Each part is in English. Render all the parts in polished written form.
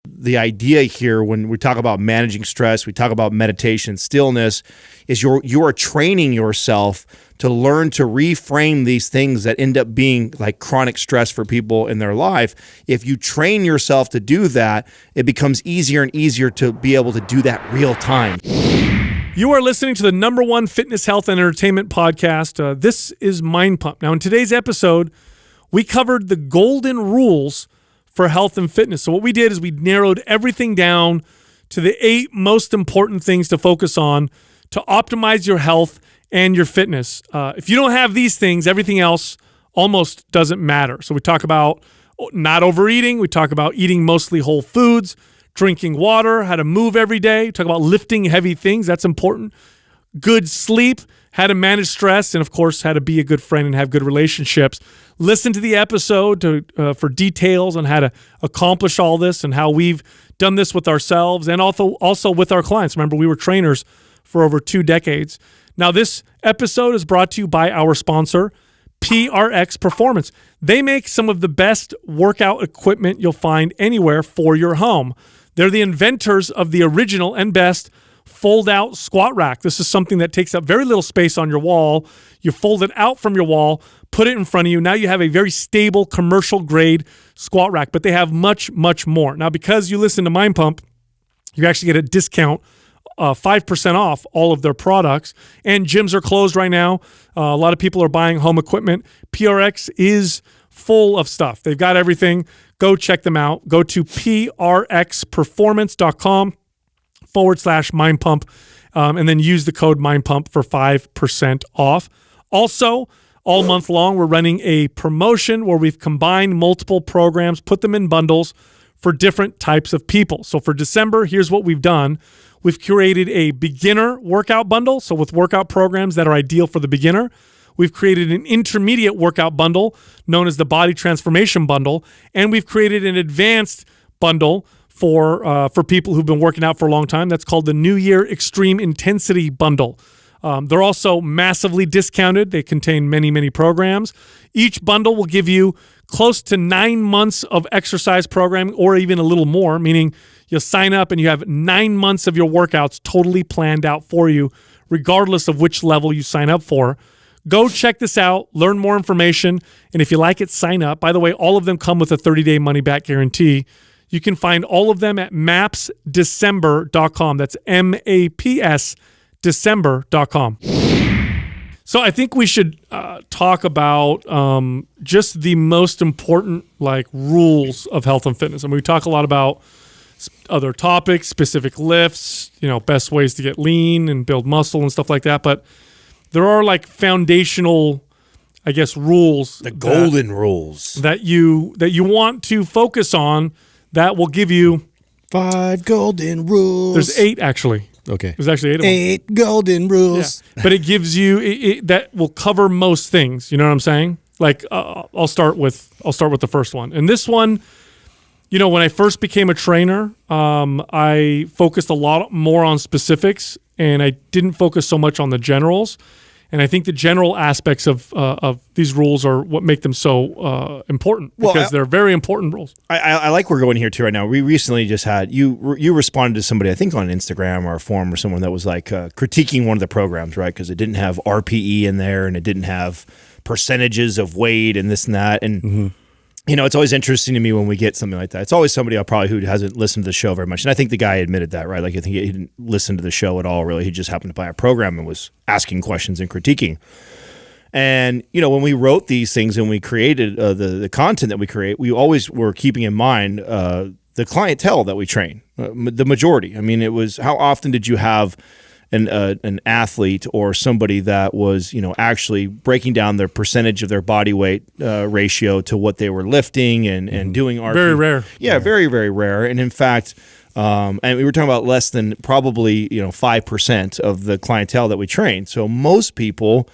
The idea here when we talk about managing stress, we talk about meditation, stillness, is you are training yourself to learn to reframe these things that end up being like chronic stress for people in their life. If you train yourself to do that, it becomes easier and easier to be able to do that real time. You are listening to the #1 fitness, health, and entertainment podcast. This is Mind Pump. Now, in today's episode, we covered the golden rules for health and fitness. So what we did is we narrowed everything down to the 8 most important things to focus on to optimize your health and your fitness. If you don't have these things, everything else almost doesn't matter. So we talk about not overeating. We talk about eating mostly whole foods, drinking water, how to move every day. We talk about lifting heavy things. That's important. Good sleep, how to manage stress, and of course, how to be a good friend and have good relationships. Listen to the episode for details on how to accomplish all this and how we've done this with ourselves and also with our clients. Remember, we were trainers for over 2 decades. Now, this episode is brought to you by our sponsor, PRX Performance. They make some of the best workout equipment you'll find anywhere for your home. They're the inventors of the original and best fold-out squat rack. This is something that takes up very little space on your wall. You fold it out from your wall, put it in front of you. Now you have a very stable commercial-grade squat rack, but they have much, much more. Now, because you listen to Mind Pump, you actually get a discount, 5% off all of their products. And gyms are closed right now. A lot of people are buying home equipment. PRX is full of stuff. They've got everything. Go check them out. Go to prxperformance.com/Mind Pump, and then use the code Mind Pump for 5% off. Also, all month long, we're running a promotion where we've combined multiple programs, put them in bundles for different types of people. So for December, here's what we've done. We've curated a beginner workout bundle, so with workout programs that are ideal for the beginner. We've created an intermediate workout bundle known as the Body Transformation Bundle, and we've created an advanced bundle for people who've been working out for a long time. That's called the New Year Extreme Intensity Bundle. They're also massively discounted. They contain many, many programs. Each bundle will give you close to 9 months of exercise programming or even a little more, meaning you'll sign up and you have 9 months of your workouts totally planned out for you, regardless of which level you sign up for. Go check this out, learn more information, and if you like it, sign up. By the way, all of them come with a 30-day money-back guarantee. You can find all of them at mapsdecember.com. That's MAPS December.com. So I think we should talk about just the most important rules of health and fitness. I mean, we talk a lot about other topics, specific lifts, best ways to get lean and build muscle and stuff like that. But there are foundational, rules. The golden rules. That you want to focus on that will give you 5 golden rules. There's 8 actually. Okay. There's actually 8 of them. 8 golden rules. Yeah. But it gives you that will cover most things. You know what I'm saying? I'll start with the first one. And this one, when I first became a trainer, I focused a lot more on specifics, and I didn't focus so much on the generals. And I think the general aspects of these rules are what make them so important, because they're very important rules. I like where we're going here too right now. We recently just had you responded to somebody, I think on Instagram or a forum or someone that was critiquing one of the programs, right? Because it didn't have RPE in there and it didn't have percentages of weight and this and that. And it's always interesting to me when we get something like that. It's always somebody who hasn't listened to the show very much. And I think the guy admitted that, right? I think he didn't listen to the show at all, really. He just happened to buy a program and was asking questions and critiquing. And, when we wrote these things and we created the content that we create, we always were keeping in mind the clientele that we train, the majority. I mean, it was how often did you have an athlete or somebody that was, actually breaking down their percentage of their body weight ratio to what they were lifting and doing RP. Very rare. Yeah, very, very rare. And in fact, and we were talking about less than probably 5% of the clientele that we train. So most people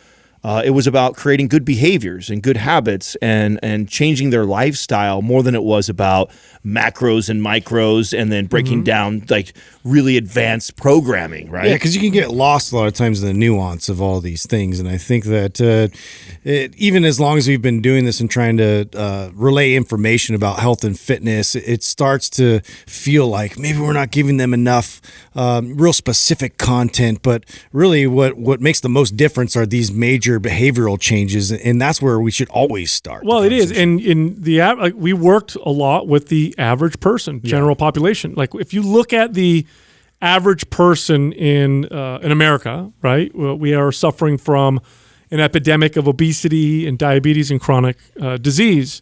It was about creating good behaviors and good habits and changing their lifestyle more than it was about macros and micros and then breaking down like really advanced programming, right? Yeah, because you can get lost a lot of times in the nuance of all these things. And I think that even as long as we've been doing this and trying to relay information about health and fitness, it starts to feel like maybe we're not giving them enough real specific content. But really what makes the most difference are these major behavioral changes. And that's where we should always start. Well, it is. And in the like, we worked a lot with the average person, general population. Like if you look at the average person in America, right? We are suffering from an epidemic of obesity and diabetes and chronic disease.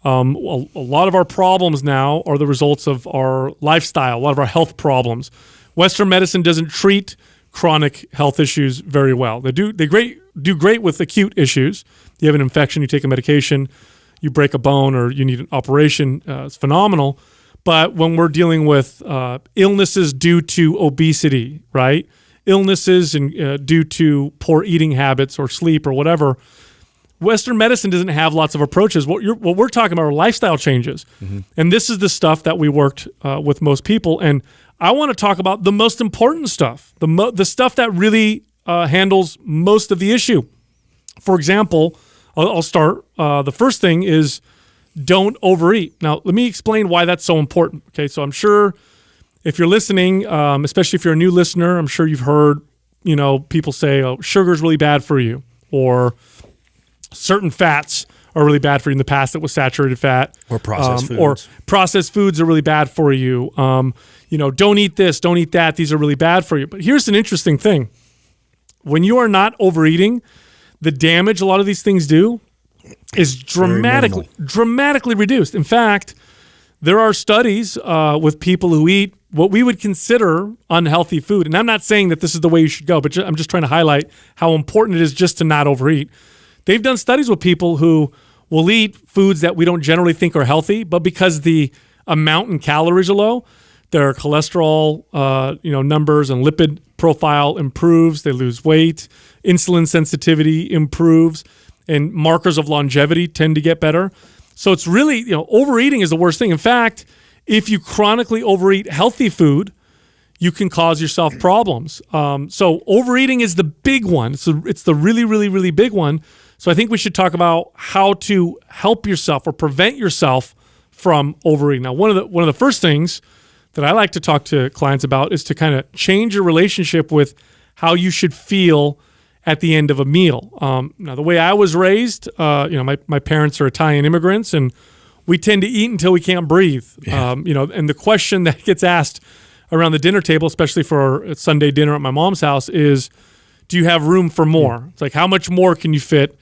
A lot of our problems now are the results of our lifestyle, a lot of our health problems. Western medicine doesn't treat chronic health issues very well. They do great with acute issues. You have an infection, you take a medication, you break a bone, or you need an operation. It's phenomenal. But when we're dealing with illnesses due to obesity, right? Illnesses due to poor eating habits or sleep or whatever, Western medicine doesn't have lots of approaches. What we're talking about are lifestyle changes. And this is the stuff that we worked with most people. And I want to talk about the most important stuff, the stuff that really handles most of the issue. For example, I'll start. The first thing is don't overeat. Now, let me explain why that's so important. Okay, so I'm sure if you're listening, especially if you're a new listener, I'm sure you've heard, people say, "Oh, sugar's really bad for you," or certain fats are really bad for you. In the past, it was saturated fat, or processed foods. Or processed foods are really bad for you. Don't eat this, don't eat that. These are really bad for you. But here's an interesting thing: when you are not overeating, the damage a lot of these things do is dramatically reduced. In fact, there are studies with people who eat what we would consider unhealthy food. And I'm not saying that this is the way you should go, but I'm just trying to highlight how important it is just to not overeat. They've done studies with people who will eat foods that we don't generally think are healthy, but because the amount in calories are low, their cholesterol numbers and lipid profile improves. They lose weight. Insulin sensitivity improves. And markers of longevity tend to get better. So it's really, overeating is the worst thing. In fact, if you chronically overeat healthy food, you can cause yourself problems. So overeating is the big one. It's the really, really, really big one. So I think we should talk about how to help yourself or prevent yourself from overeating. Now, one of the first things that I like to talk to clients about is to kind of change your relationship with how you should feel at the end of a meal. Now, the way I was raised, my parents are Italian immigrants, and we tend to eat until we can't breathe. Yeah. And the question that gets asked around the dinner table, especially for our Sunday dinner at my mom's house, is, do you have room for more? It's like, how much more can you fit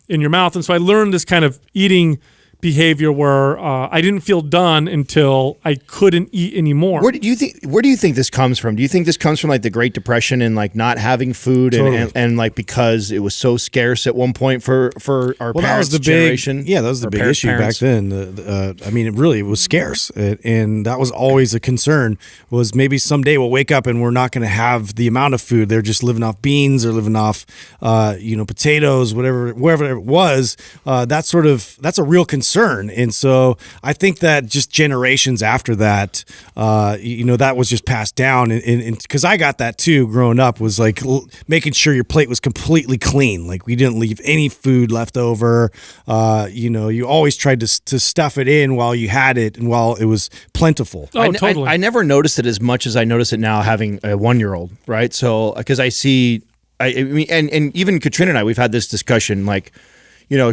in your mouth? And so I learned this kind of eating behavior where I didn't feel done until I couldn't eat anymore. Where do you think this comes from? Do you think this comes from like the Great Depression and like not having food and like because it was so scarce at one point for our parents' generation? That was the big issue back then. It was scarce, and that was always a concern. Was maybe someday we'll wake up and we're not going to have the amount of food. They're just living off beans or living off, potatoes, wherever it was. That's a real concern. And so I think that just generations after that, that was just passed down. And because I got that too growing up, was like making sure your plate was completely clean. Like we didn't leave any food left over. You always tried to stuff it in while you had it and while it was plentiful. Oh, totally. I never noticed it as much as I notice it now having a 1-year-old, right? So, because I see, and even Katrina and I, we've had this discussion, like,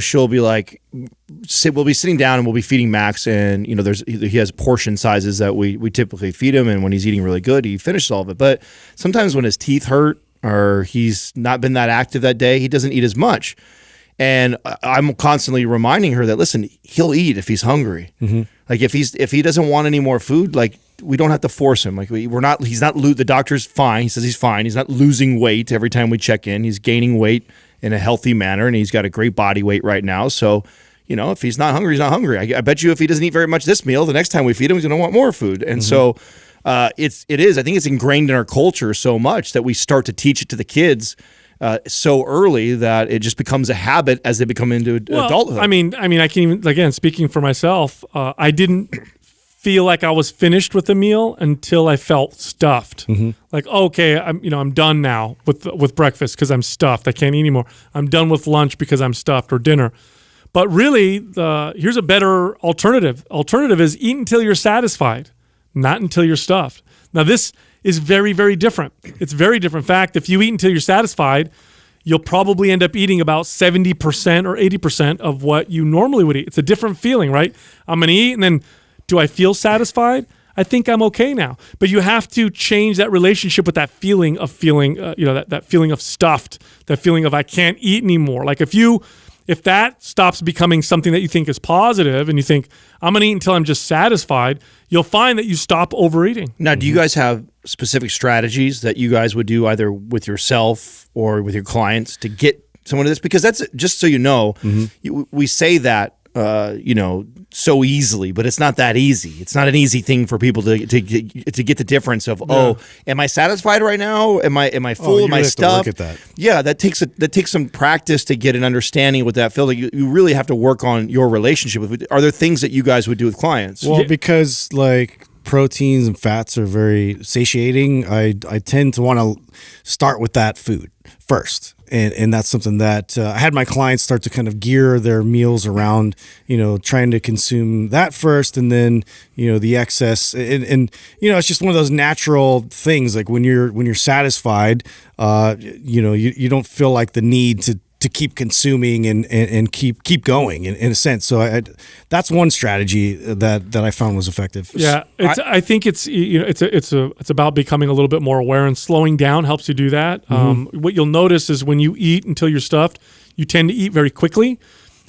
she'll be like, we'll be sitting down and we'll be feeding Max, and he has portion sizes that we typically feed him, and when he's eating really good, he finishes all of it. But sometimes when his teeth hurt or he's not been that active that day, he doesn't eat as much. And I'm constantly reminding her that, listen, he'll eat if he's hungry. Mm-hmm. Like if he doesn't want any more food, like we don't have to force him. Like the doctor's fine. He says he's fine. He's not losing weight every time we check in. He's gaining weight in a healthy manner, and he's got a great body weight right now. So, if he's not hungry, he's not hungry. I bet you if he doesn't eat very much this meal, the next time we feed him, he's going to want more food. And so I think it's ingrained in our culture so much that we start to teach it to the kids so early that it just becomes a habit as they become into adulthood. I mean, I can even, again, speaking for myself, I didn't feel like I was finished with the meal until I felt stuffed. Like, okay, I'm done now with breakfast because I'm stuffed. I can't eat anymore. I'm done with lunch because I'm stuffed, or dinner. But really, here's a better alternative. Alternative is eat until you're satisfied, not until you're stuffed. Now, this is very, very different. It's very different. In fact, if you eat until you're satisfied, you'll probably end up eating about 70% or 80% of what you normally would eat. It's a different feeling, right? I'm going to eat, and then do I feel satisfied? I think I'm okay now. But you have to change that relationship with that feeling of that feeling of stuffed, that feeling of I can't eat anymore. Like if that stops becoming something that you think is positive and you think, I'm going to eat until I'm just satisfied, you'll find that you stop overeating. Now, do you guys have specific strategies that you guys would do either with yourself or with your clients to get someone to this? Because that's, just so you know, we say that, so easily, but it's not that easy. It's not an easy thing for people to get the difference of, am I satisfied right now? Am I full? You am I really have to stuffed? work at that. Yeah, that takes some practice to get an understanding of what that feels like. You really have to work on your relationship with it. Are there things that you guys would do with clients? Well, because like proteins and fats are very satiating, I tend to want to start with that food first. And that's something that I had my clients start to kind of gear their meals around, trying to consume that first, and then, the excess. And it's just one of those natural things. Like when you're satisfied, you don't feel like the need to keep consuming and keep going in a sense. So that's one strategy that I found was effective. Yeah, I think it's about becoming a little bit more aware, and slowing down helps you do that. What you'll notice is when you eat until you're stuffed, you tend to eat very quickly.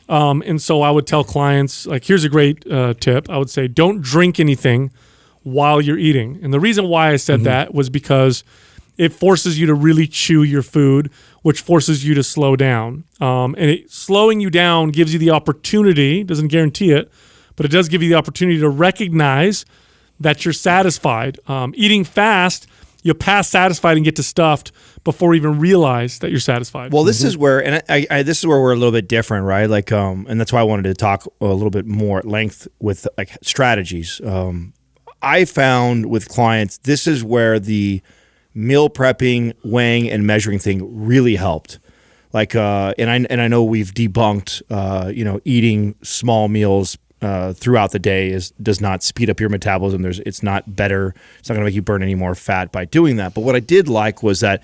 And so I would tell clients, like, here's a great tip. I would say, don't drink anything while you're eating. And the reason why I said that was because it forces you to really chew your food, which forces you to slow down. And slowing you down gives you the opportunity, doesn't guarantee it, but it does give you the opportunity to recognize that you're satisfied. Eating fast, you'll pass satisfied and get to stuffed before you even realize that you're satisfied. Well, this is where, and this is where we're a little bit different, right? Like, and that's why I wanted to talk a little bit more at length with like strategies. I found with clients, this is where the meal prepping, weighing, and measuring thing really helped. Like, and I know we've debunked, eating small meals throughout the day does not speed up your metabolism. It's not better. It's not going to make you burn any more fat by doing that. But what I did like was that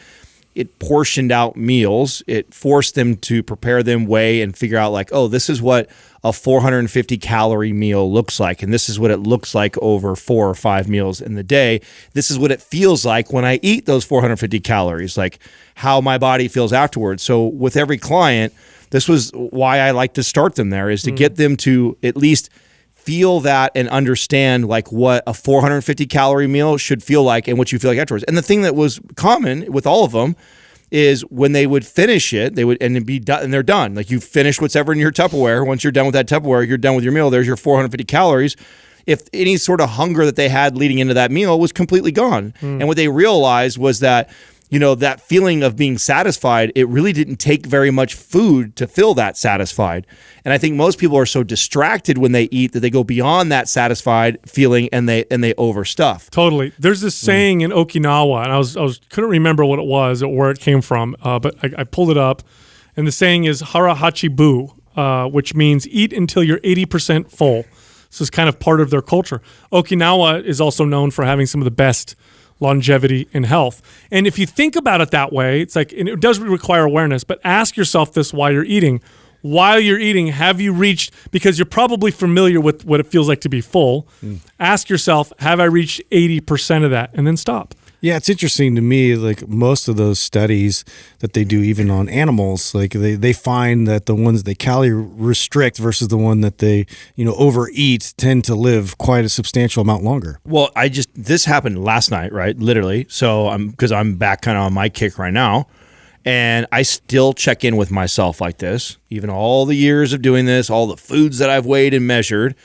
it portioned out meals. It forced them to prepare them, weigh, and figure out like, oh, this is what a 450 calorie meal looks like. And this is what it looks like over 4 or 5 meals in the day. This is what it feels like when I eat those 450 calories, like how my body feels afterwards. So with every client, this was why I like to start them there, is to get them to at least feel that and understand like what a 450 calorie meal should feel like and what you feel like afterwards. And the thing that was common with all of them is when they would finish it, they would and be done, and they're done. Like you finish whatever in your Tupperware. Once you're done with that Tupperware, you're done with your meal. There's your 450 calories. If any sort of hunger that they had leading into that meal was completely gone. And what they realized was that, that feeling of being satisfied, it really didn't take very much food to feel that satisfied. And I think most people are so distracted when they eat that they go beyond that satisfied feeling and they overstuff. Totally. There's this saying in Okinawa, and I was couldn't remember what it was or where it came from, but I pulled it up, and the saying is harahachibu, which means eat until you're 80% full. So it's kind of part of their culture. Okinawa is also known for having some of the best longevity and health. And if you think about it that way, it's like, and it does require awareness, but ask yourself this while you're eating. While you're eating, have you reached, because you're probably familiar with what it feels like to be full, ask yourself, have I reached 80% of that? And then stop. Yeah, it's interesting to me, like most of those studies that they do even on animals, like they find that the ones they calorie restrict versus the one that they, overeat tend to live quite a substantial amount longer. Well, this happened last night, right? Literally. So because I'm back kind of on my kick right now. And I still check in with myself like this, even all the years of doing this, all the foods that I've weighed and measured.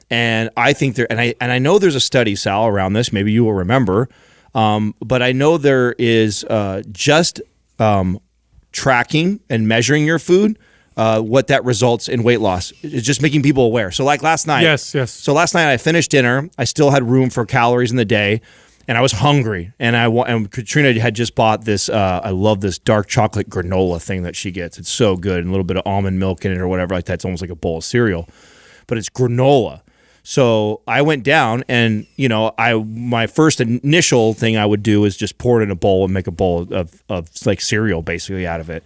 And I think I know there's a study, Sal, around this. Maybe you will remember. But I know there is just tracking and measuring your food, what that results in weight loss. It's just making people aware. So like last night. Yes. So last night I finished dinner. I still had room for calories in the day, and I was hungry. And Katrina had just bought this. I love this dark chocolate granola thing that she gets. It's so good, and a little bit of almond milk in it or whatever like that. It's almost like a bowl of cereal, but it's granola. So I went down, and my first initial thing I would do is just pour it in a bowl and make a bowl of like cereal basically out of it.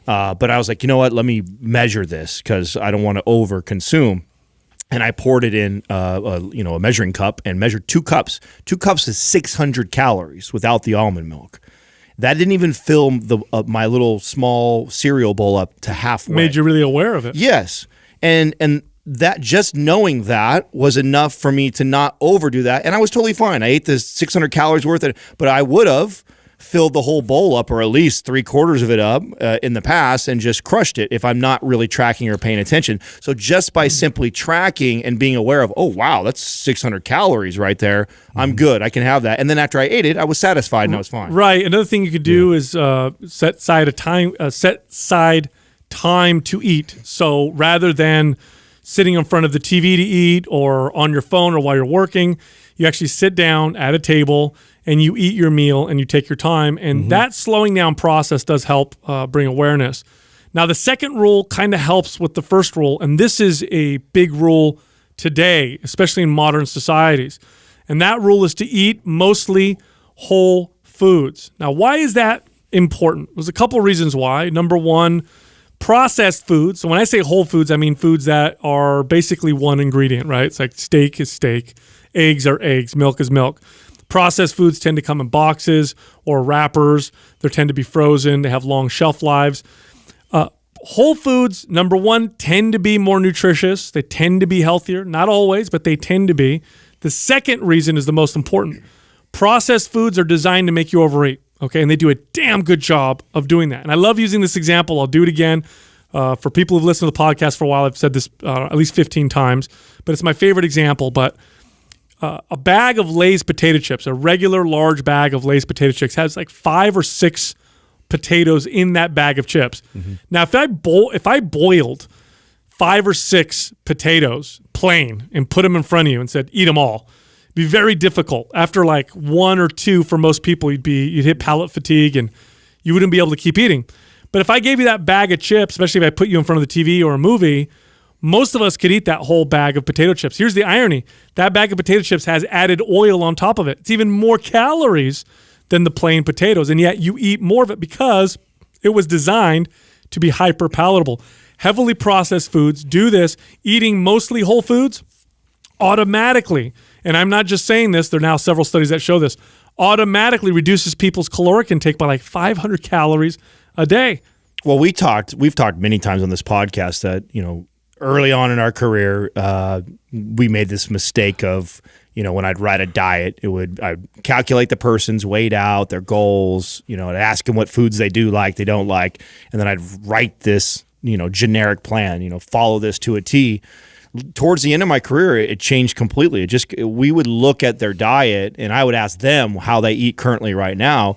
But I was like, you know what? Let me measure this because I don't want to over consume. And I poured it in a measuring cup and measured 2 cups. 2 cups is 600 calories without the almond milk. That didn't even fill my little small cereal bowl up to halfway. Made you really aware of it. Yes. And that just knowing that was enough for me to not overdo that. And I was totally fine. I ate the 600 calories worth of it, but I would have filled the whole bowl up or at least 3/4 of it up in the past and just crushed it if I'm not really tracking or paying attention. So just by simply tracking and being aware of, oh, wow, that's 600 calories right there. I'm good. I can have that. And then after I ate it, I was satisfied and I was fine. Right. Another thing you could do is set side time to eat. So rather than sitting in front of the TV to eat or on your phone or while you're working, you actually sit down at a table and you eat your meal and you take your time. And that slowing down process does help bring awareness. Now, the second rule kind of helps with the first rule, and this is a big rule today, especially in modern societies. And that rule is to eat mostly whole foods. Now, why is that important? There's a couple reasons why. Number one, processed foods. So when I say whole foods, I mean foods that are basically one ingredient, right? It's like steak is steak, eggs are eggs, milk is milk. Processed foods tend to come in boxes or wrappers. They tend to be frozen. They have long shelf lives. Whole foods, number one, tend to be more nutritious. They tend to be healthier. Not always, but they tend to be. The second reason is the most important. Processed foods are designed to make you overeat. Okay, and they do a damn good job of doing that. And I love using this example. I'll do it again. For people who've listened to the podcast for a while, I've said this at least 15 times, but it's my favorite example. But a bag of Lay's potato chips, a regular large bag of Lay's potato chips, has like 5 or 6 potatoes in that bag of chips. Now, if I boiled 5 or 6 potatoes plain and put them in front of you and said, eat them all, it'd be very difficult. After like 1 or 2 for most people, you'd hit palate fatigue and you wouldn't be able to keep eating. But if I gave you that bag of chips, especially if I put you in front of the TV or a movie, most of us could eat that whole bag of potato chips. Here's the irony. That bag of potato chips has added oil on top of it. It's even more calories than the plain potatoes, and yet you eat more of it because it was designed to be hyper palatable. Heavily processed foods do this. Eating mostly whole foods automatically, and I'm not just saying this, there are now several studies that show this, automatically reduces people's caloric intake by like 500 calories a day. Well, we've talked many times on this podcast that, early on in our career, we made this mistake of, when I'd write a diet, I'd calculate the person's weight out, their goals, I'd ask them what foods they do like, they don't like, and then I'd write this, generic plan, follow this to a T. Towards the end of my career, it changed completely. We would look at their diet and I would ask them how they eat currently right now.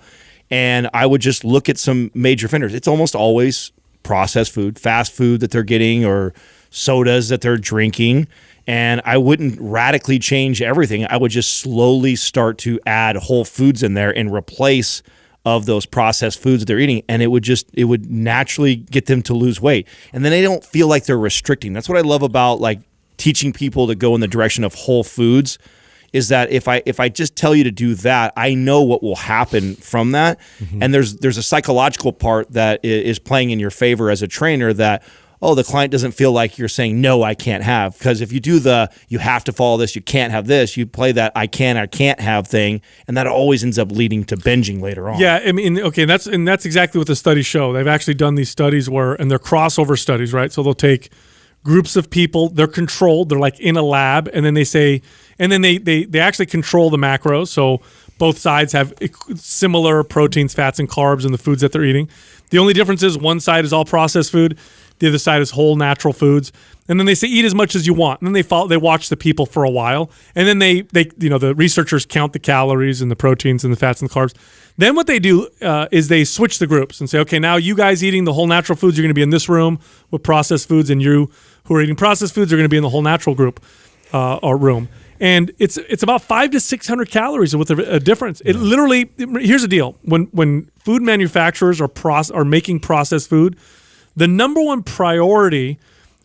And I would just look at some major offenders. It's almost always processed food, fast food that they're getting or sodas that they're drinking. And I wouldn't radically change everything. I would just slowly start to add whole foods in there in replace of those processed foods that they're eating. And it would naturally get them to lose weight. And then they don't feel like they're restricting. That's what I love about like teaching people to go in the direction of whole foods, is that if I just tell you to do that, I know what will happen from that. And there's a psychological part that is playing in your favor as a trainer that, the client doesn't feel like you're saying, no, I can't have. Because if you do you have to follow this, you can't have this, you play that I can't have thing, and that always ends up leading to binging later on. Yeah, I mean, okay, that's exactly what the studies show. They've actually done these studies and they're crossover studies, right? So they'll take groups of people, they're controlled, they're like in a lab, and then they say, and then they actually control the macros. So Both sides have similar proteins, fats, and carbs in the foods that they're eating. The only difference is one side is all processed food, the other side is whole natural foods. And then they say eat as much as you want. And then they watch the people for a while, and then they the researchers count the calories and the proteins and the fats and the carbs. Then what they do is they switch the groups and say, okay, now you guys eating the whole natural foods, you're going to be in this room with processed foods, and you who are eating processed foods are going to be in the whole natural group or room. And it's about 500 to 600 calories with a difference. It literally, here's the deal: when food manufacturers are making processed food, the number one priority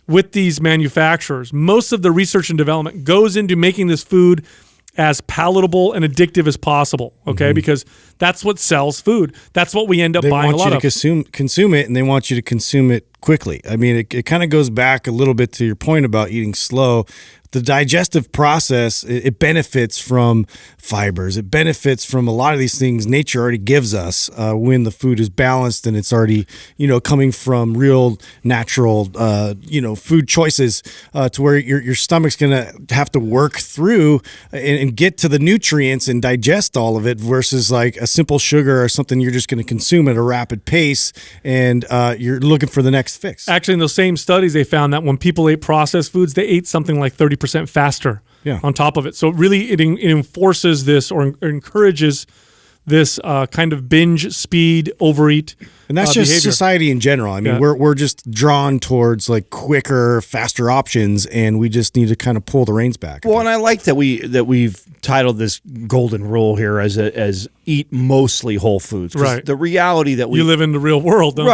with these manufacturers, most of the research and development goes into making this food as palatable and addictive as possible, okay? Because that's what sells food. That's what we end up buying a lot of. They want you to consume it, and they want you to consume it quickly. I mean, it kind of goes back a little bit to your point about eating slow. The digestive process, it benefits from fibers. It benefits from a lot of these things nature already gives us when the food is balanced and it's already, coming from real natural, food choices to where your stomach's going to have to work through and get to the nutrients and digest all of it versus like a simple sugar or something you're just going to consume at a rapid pace and you're looking for the next fix. Actually, in those same studies, they found that when people ate processed foods, they ate something like 30% faster on top of it. So really it enforces this or encourages this kind of binge, speed, overeat and that's just behavior. Society in general. I mean, we're just drawn towards like quicker, faster options, and we just need to kind of pull the reins back. Well, and I like that we've titled this golden rule here as eat mostly whole foods. Right. The reality that you live in the real world, don't you?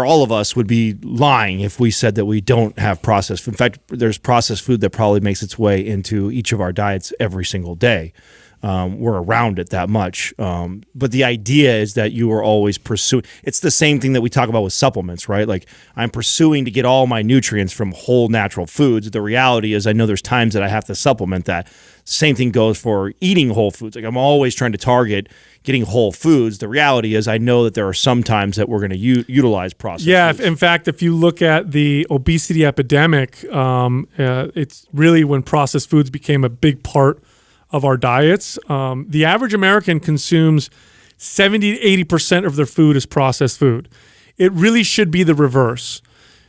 All of us would be lying if we said that we don't have processed food. In fact, there's processed food that probably makes its way into each of our diets every single day. We're around it that much. But the idea is that you are always pursuing. It's the same thing that we talk about with supplements, right? Like I'm pursuing to get all my nutrients from whole natural foods. The reality is I know there's times that I have to supplement that. Same thing goes for eating whole foods. Like I'm always trying to target getting whole foods. The reality is I know that there are some times that we're going to utilize processed foods. In fact, if you look at the obesity epidemic, it's really when processed foods became a big part of our diets. The average American consumes 70 to 80% of their food is processed food. It really should be the reverse.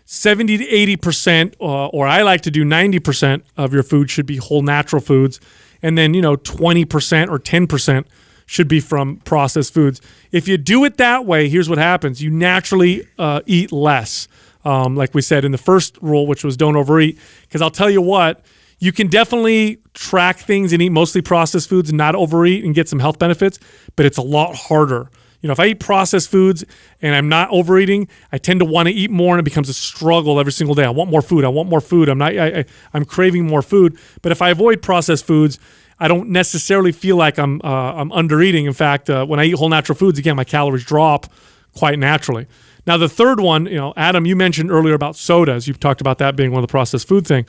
70 to 80%, or I like to do 90% of your food should be whole natural foods. And then, 20% or 10% should be from processed foods. If you do it that way, here's what happens. You naturally eat less. Like we said in the first rule, which was don't overeat. Because I'll tell you what, you can definitely track things and eat mostly processed foods and not overeat and get some health benefits, but it's a lot harder. If I eat processed foods and I'm not overeating, I tend to want to eat more, and it becomes a struggle every single day. I want more food. I'm craving more food. But if I avoid processed foods, I don't necessarily feel like I'm under eating. In fact, when I eat whole natural foods, again, my calories drop quite naturally. Now, the third one, Adam, you mentioned earlier about sodas. You talked about that being one of the processed food thing.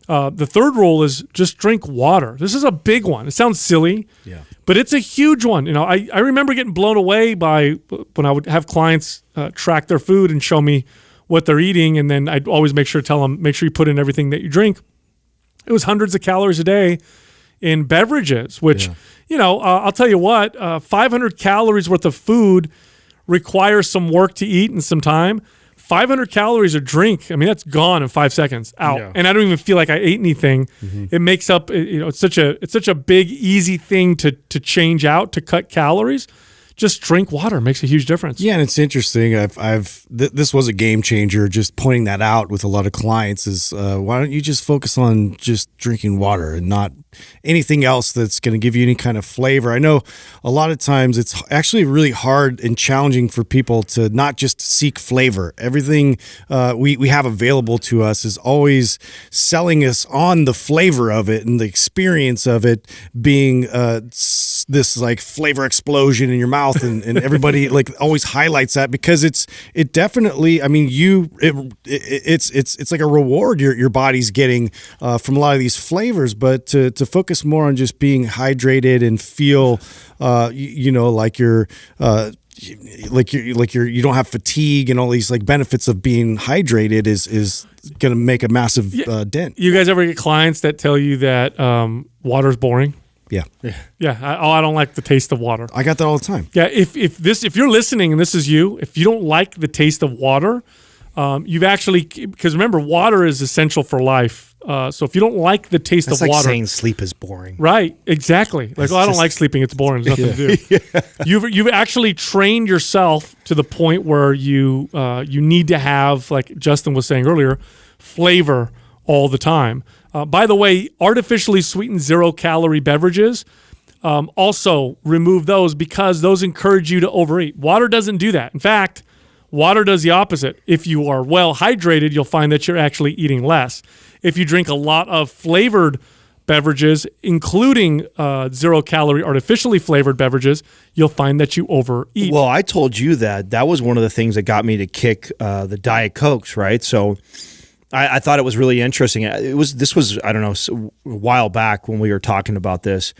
The third rule is just drink water. This is a big one. It sounds silly, but it's a huge one. I remember getting blown away by when I would have clients track their food and show me what they're eating, and then I'd always make sure to tell them, make sure you put in everything that you drink. It was hundreds of calories a day in beverages, which, I'll tell you what, 500 calories worth of food requires some work to eat and some time. 500 calories a drink, I mean, that's gone in 5 seconds out. Yeah. And I don't even feel like I ate anything. Mm-hmm. It makes up, it's such a big, easy thing to change out, to cut calories. Just drink water. It makes a huge difference. Yeah, and it's interesting. This was a game changer, just pointing that out with a lot of clients is why don't you just focus on just drinking water and not anything else that's going to give you any kind of flavor. I know a lot of times it's actually really hard and challenging for people to not just seek flavor. Everything we have available to us is always selling us on the flavor of it and the experience of it being this like flavor explosion in your mouth. And everybody like always highlights that because it definitely, I mean, it's like a reward your body's getting from a lot of these flavors, but to focus more on just being hydrated and feel like you don't have fatigue and all these like benefits of being hydrated is going to make a massive dent. You guys ever get clients that tell you that water's boring? Yeah. Yeah. I don't like the taste of water. I got that all the time. Yeah. If you're listening and this is you, if you don't like the taste of water, you've actually, because remember, water is essential for life. So if you don't like the taste That's of like water, saying sleep is boring. right? Exactly. Like, I don't like sleeping. It's boring. There's nothing to do. You've actually trained yourself to the point where you need to have, like Justin was saying earlier, flavor all the time. By the way, artificially sweetened 0-calorie beverages, also remove those because those encourage you to overeat. Water doesn't do that. In fact, water does the opposite. If you are well hydrated, you'll find that you're actually eating less. If you drink a lot of flavored beverages, including 0-calorie artificially flavored beverages, you'll find that you overeat. Well, I told you that was one of the things that got me to kick the Diet Cokes, right? So I thought it was really interesting. This was I don't know, a while back when we were talking about this.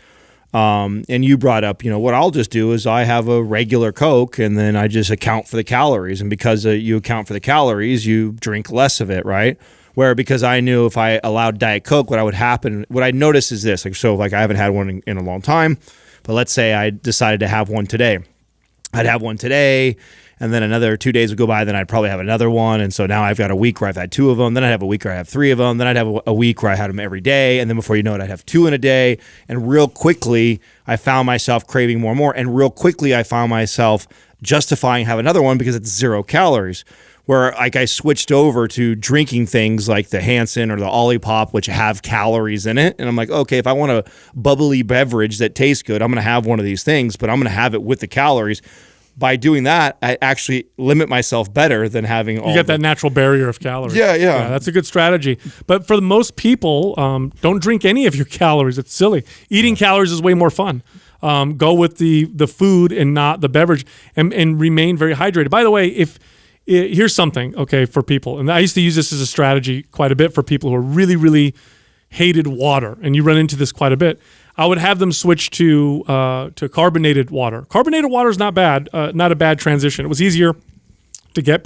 And you brought up, what I'll just do is I have a regular Coke and then I just account for the calories. And because you account for the calories, you drink less of it, right? Where because I knew if I allowed Diet Coke, what I noticed is this. I haven't had one in a long time, but let's say I decided to have one today. I'd have one today, and then another 2 days would go by, then I'd probably have another one. And so now I've got a week where I've had 2 of them. Then I'd have a week where I have 3 of them. Then I'd have a week where I had them every day. And then before you know it, I'd have 2 in a day. And real quickly, I found myself craving more and more. And real quickly, I found myself justifying having another one because it's 0 calories. Where I switched over to drinking things like the Hansen or the Olipop, which have calories in it. And I'm like, okay, if I want a bubbly beverage that tastes good, I'm going to have one of these things, but I'm going to have it with the calories. By doing that, I actually limit myself better than having all. You get that natural barrier of calories. Yeah. That's a good strategy. But for most people, don't drink any of your calories. It's silly. Eating calories is way more fun. Go with the food and not the beverage, and remain very hydrated. By the way, here's something, okay, for people, and I used to use this as a strategy quite a bit for people who are really, really hated water, and you run into this quite a bit. I would have them switch to carbonated water. Carbonated water is not bad, not a bad transition. It was easier to get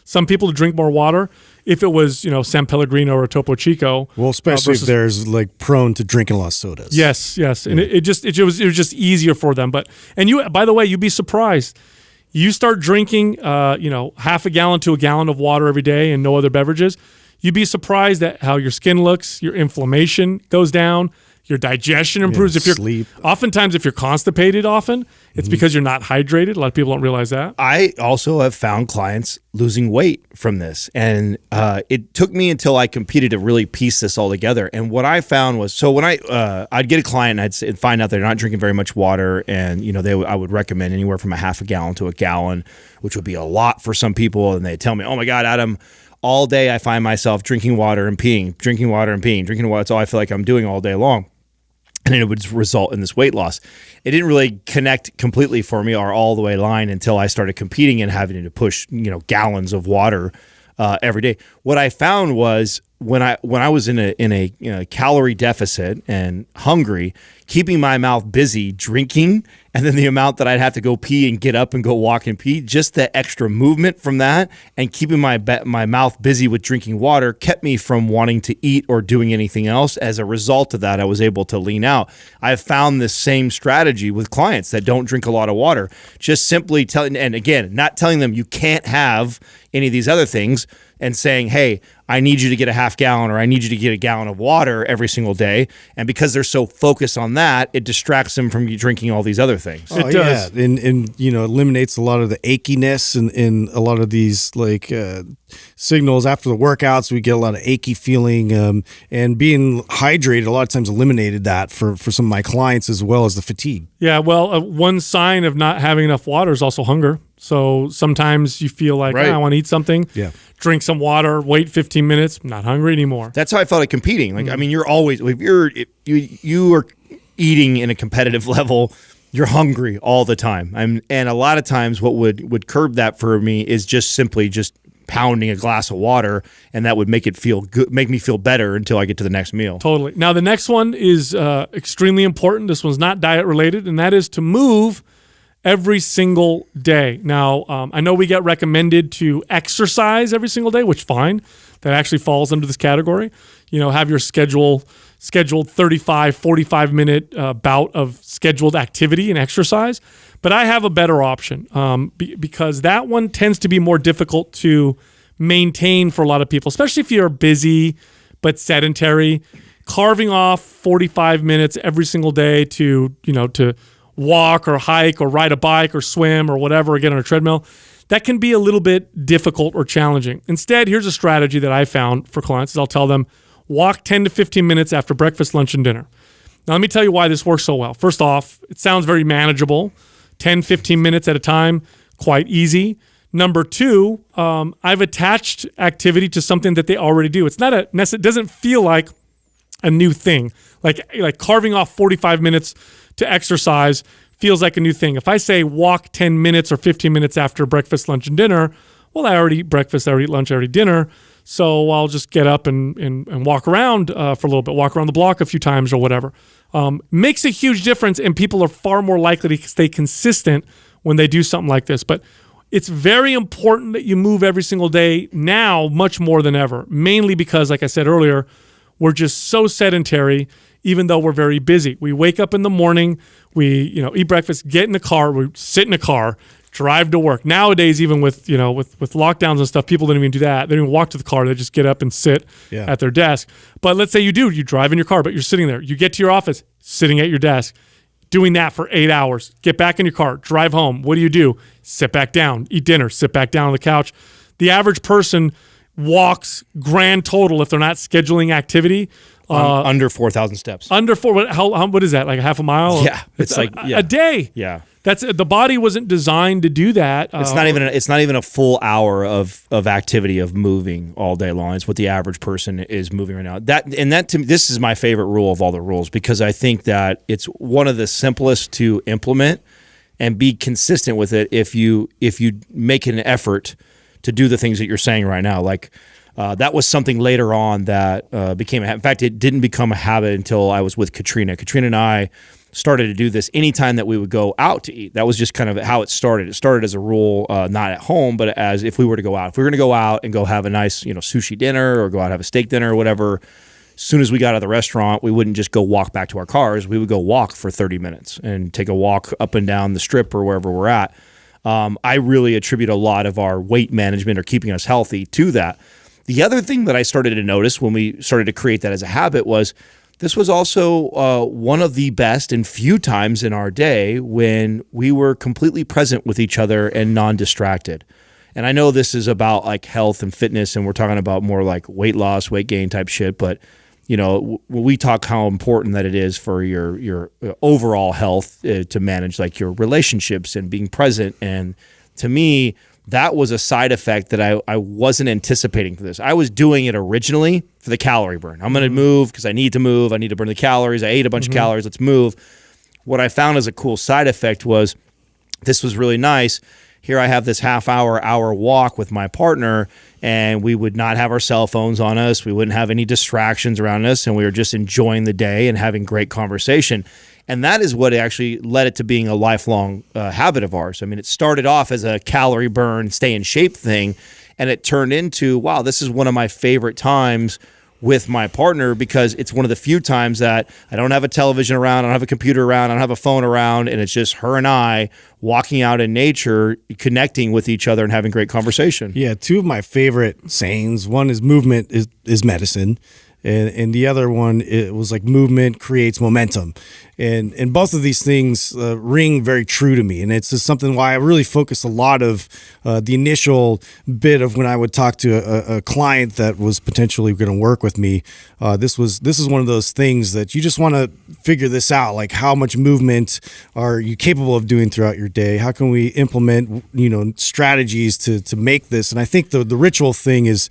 some people to drink more water if it was, San Pellegrino or Topo Chico. Well, especially if there's prone to drinking a lot of sodas. Yes, and it was just easier for them. And you, by the way, you'd be surprised. You start drinking, half a gallon to a gallon of water every day and no other beverages, you'd be surprised at how your skin looks, your inflammation goes down, your digestion improves. Sleep. Oftentimes, if you're constipated it's because you're not hydrated. A lot of people don't realize that. I also have found clients losing weight from this. And it took me until I competed to really piece this all together. And what I found was, so when I'd get a client and I'd find out they're not drinking very much water, and I would recommend anywhere from a half a gallon to a gallon, which would be a lot for some people. And they'd tell me, oh my God, Adam, all day I find myself drinking water and peeing, drinking water and peeing, drinking water. That's all I feel like I'm doing all day long. And it would result in this weight loss. It didn't really connect completely for me or all the way line until I started competing and having to push, gallons of water every day. What I found was when I was in a calorie deficit and hungry, keeping my mouth busy drinking, and then the amount that I'd have to go pee and get up and go walk and pee, just the extra movement from that and keeping my mouth busy with drinking water kept me from wanting to eat or doing anything else. As a result of that, I was able to lean out. I've found this same strategy with clients that don't drink a lot of water, just simply telling, and again, not telling them you can't have any of these other things, and saying, hey, I need you to get a half gallon or I need you to get a gallon of water every single day. And because they're so focused on that, it distracts them from you drinking all these other things. It does. Yeah. And eliminates a lot of the achiness and a lot of these signals after the workouts. We get a lot of achy feeling, and being hydrated a lot of times eliminated that for some of my clients, as well as the fatigue. Yeah, well, one sign of not having enough water is also hunger. So sometimes you feel like, right. I want to eat something. Yeah. Drink some water, wait 15 minutes, not hungry anymore. That's how I felt at competing. Like, I mean, you're always, if you are eating in a competitive level, you're hungry all the time. And a lot of times what would curb that for me is just simply pounding a glass of water, and that would make it feel good, make me feel better until I get to the next meal. Totally. Now, the next one is extremely important. This one's not diet related, and that is to move every single day. Now, I know we get recommended to exercise every single day, which fine. That actually falls under this category. Have your schedule scheduled 35, 45-minute bout of scheduled activity and exercise. But I have a better option because that one tends to be more difficult to maintain for a lot of people, especially if you're busy but sedentary. Carving off 45 minutes every single day to walk or hike or ride a bike or swim or whatever, again on a treadmill, that can be a little bit difficult or challenging. Instead, here's a strategy that I found for clients is I'll tell them, walk 10 to 15 minutes after breakfast, lunch, and dinner. Now, let me tell you why this works so well. First off, it sounds very manageable. 10, 15 minutes at a time, quite easy. Number two, I've attached activity to something that they already do. It's not it doesn't feel like a new thing. Like carving off 45 minutes to exercise feels like a new thing. If I say walk 10 minutes or 15 minutes after breakfast, lunch, and dinner, well, I already eat breakfast, I already eat lunch, I already eat dinner. So I'll just get up and walk around for a little bit, walk around the block a few times or whatever. Makes a huge difference, and people are far more likely to stay consistent when they do something like this. But it's very important that you move every single day now, much more than ever, mainly because, like I said earlier, we're just so sedentary, even though we're very busy. We wake up in the morning, we eat breakfast, get in the car, we sit in a car, drive to work. Nowadays, even with lockdowns and stuff, people don't even do that. They don't even walk to the car. They just get up and sit at their desk. But let's say you drive in your car, but you're sitting there. You get to your office, sitting at your desk, doing that for 8 hours. Get back in your car, drive home. What do? Sit back down, eat dinner, sit back down on the couch. The average person walks grand total, if they're not scheduling activity, under 4,000 steps. Under four. What is that? Like a half a mile? Yeah, it's like a day. Yeah, that's the body wasn't designed to do that. It's not even a full hour of activity of moving all day long. It's what the average person is moving right now. This is my favorite rule of all the rules, because I think that it's one of the simplest to implement and be consistent with it if you make an effort to do the things that you're saying right now. Like that was something later on that became a habit. In fact, it didn't become a habit until I was with Katrina. Katrina and I started to do this anytime that we would go out to eat. That was just kind of how it started. It started as a rule, not at home, but as if we were to go out. If we were going to go out and go have a nice, sushi dinner or go out and have a steak dinner or whatever, as soon as we got out of the restaurant, we wouldn't just go walk back to our cars. We would go walk for 30 minutes and take a walk up and down the strip or wherever we're at. I really attribute a lot of our weight management or keeping us healthy to that. The other thing that I started to notice when we started to create that as a habit was this was also one of the best and few times in our day when we were completely present with each other and non-distracted. And I know this is about like health and fitness, and we're talking about more like weight loss, weight gain type shit, but when we talk how important that it is for your overall health to manage like your relationships and being present. And to me, that was a side effect that I wasn't anticipating for this. I was doing it originally for the calorie burn. I'm going to move because I need to move. I need to burn the calories. I ate a bunch of calories. Let's move. What I found as a cool side effect was this was really nice. Here I have this hour walk with my partner, and we would not have our cell phones on us. We wouldn't have any distractions around us, and we were just enjoying the day and having great conversation. And that is what actually led it to being a lifelong habit of ours. I mean, it started off as a calorie burn, stay in shape thing, and it turned into, wow, this is one of my favorite times with my partner, because it's one of the few times that I don't have a television around, I don't have a computer around, I don't have a phone around, and it's just her and I walking out in nature, connecting with each other and having great conversation. Yeah, two of my favorite sayings. One is movement is medicine. And the other one, it was like movement creates momentum. And both of these things ring very true to me. And it's just something why I really focus a lot of the initial bit of when I would talk to a client that was potentially going to work with me. This is one of those things that you just want to figure this out. Like, how much movement are you capable of doing throughout your day? How can we implement, strategies to make this? And I think the ritual thing is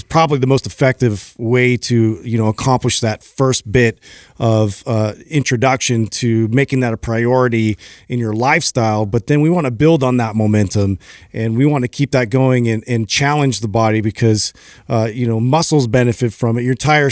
probably the most effective way to, accomplish that first bit of introduction to making that a priority in your lifestyle. But then we want to build on that momentum, and we want to keep that going and challenge the body, because muscles benefit from it, your entire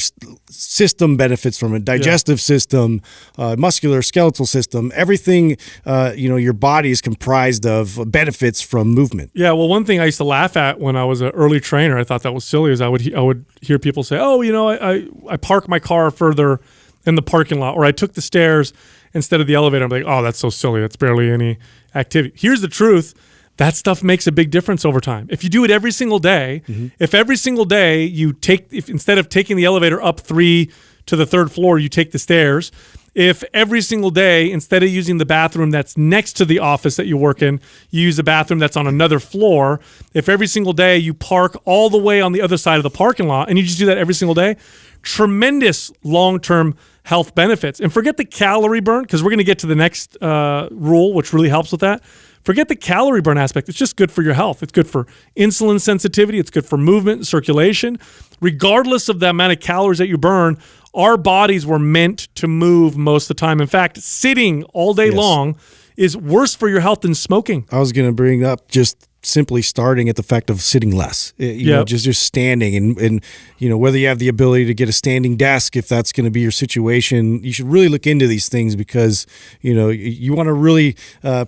system benefits from it, digestive system, muscular skeletal system, everything your body is comprised of benefits from movement. Yeah, well, one thing I used to laugh at when I was an early trainer, I thought that was silly, is I would hear people say, oh, I park my car further in the parking lot, or I took the stairs instead of the elevator. I'm like, oh, that's so silly. That's barely any activity. Here's the truth. That stuff makes a big difference over time. If you do it every single day, if every single day if instead of taking the elevator up 3 to the 3rd floor, you take the stairs. If every single day, instead of using the bathroom that's next to the office that you work in, you use a bathroom that's on another floor. If every single day you park all the way on the other side of the parking lot, and you just do that every single day, tremendous long-term health benefits. And forget the calorie burn, because we're going to get to the next rule, which really helps with that. Forget the calorie burn aspect. It's just good for your health. It's good for insulin sensitivity. It's good for movement and circulation. Regardless of the amount of calories that you burn, our bodies were meant to move most of the time. In fact, sitting all day long is worse for your health than smoking. I was going to bring up just simply starting at the fact of sitting less, you know, just standing and, you know, whether you have the ability to get a standing desk, if that's going to be your situation, you should really look into these things because, you know, you want to really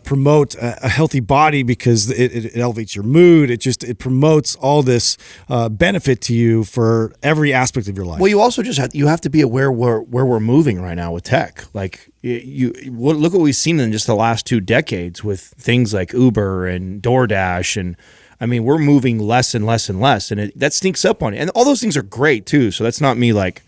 promote a healthy body because it elevates your mood. It promotes all this benefit to you for every aspect of your life. Well, you also just have to be aware where we're moving right now with tech. Like look what we've seen in just the last 2 decades with things like Uber and DoorDash, and I mean we're moving less and less and less, and that sneaks up on you. And all those things are great too. So that's not me like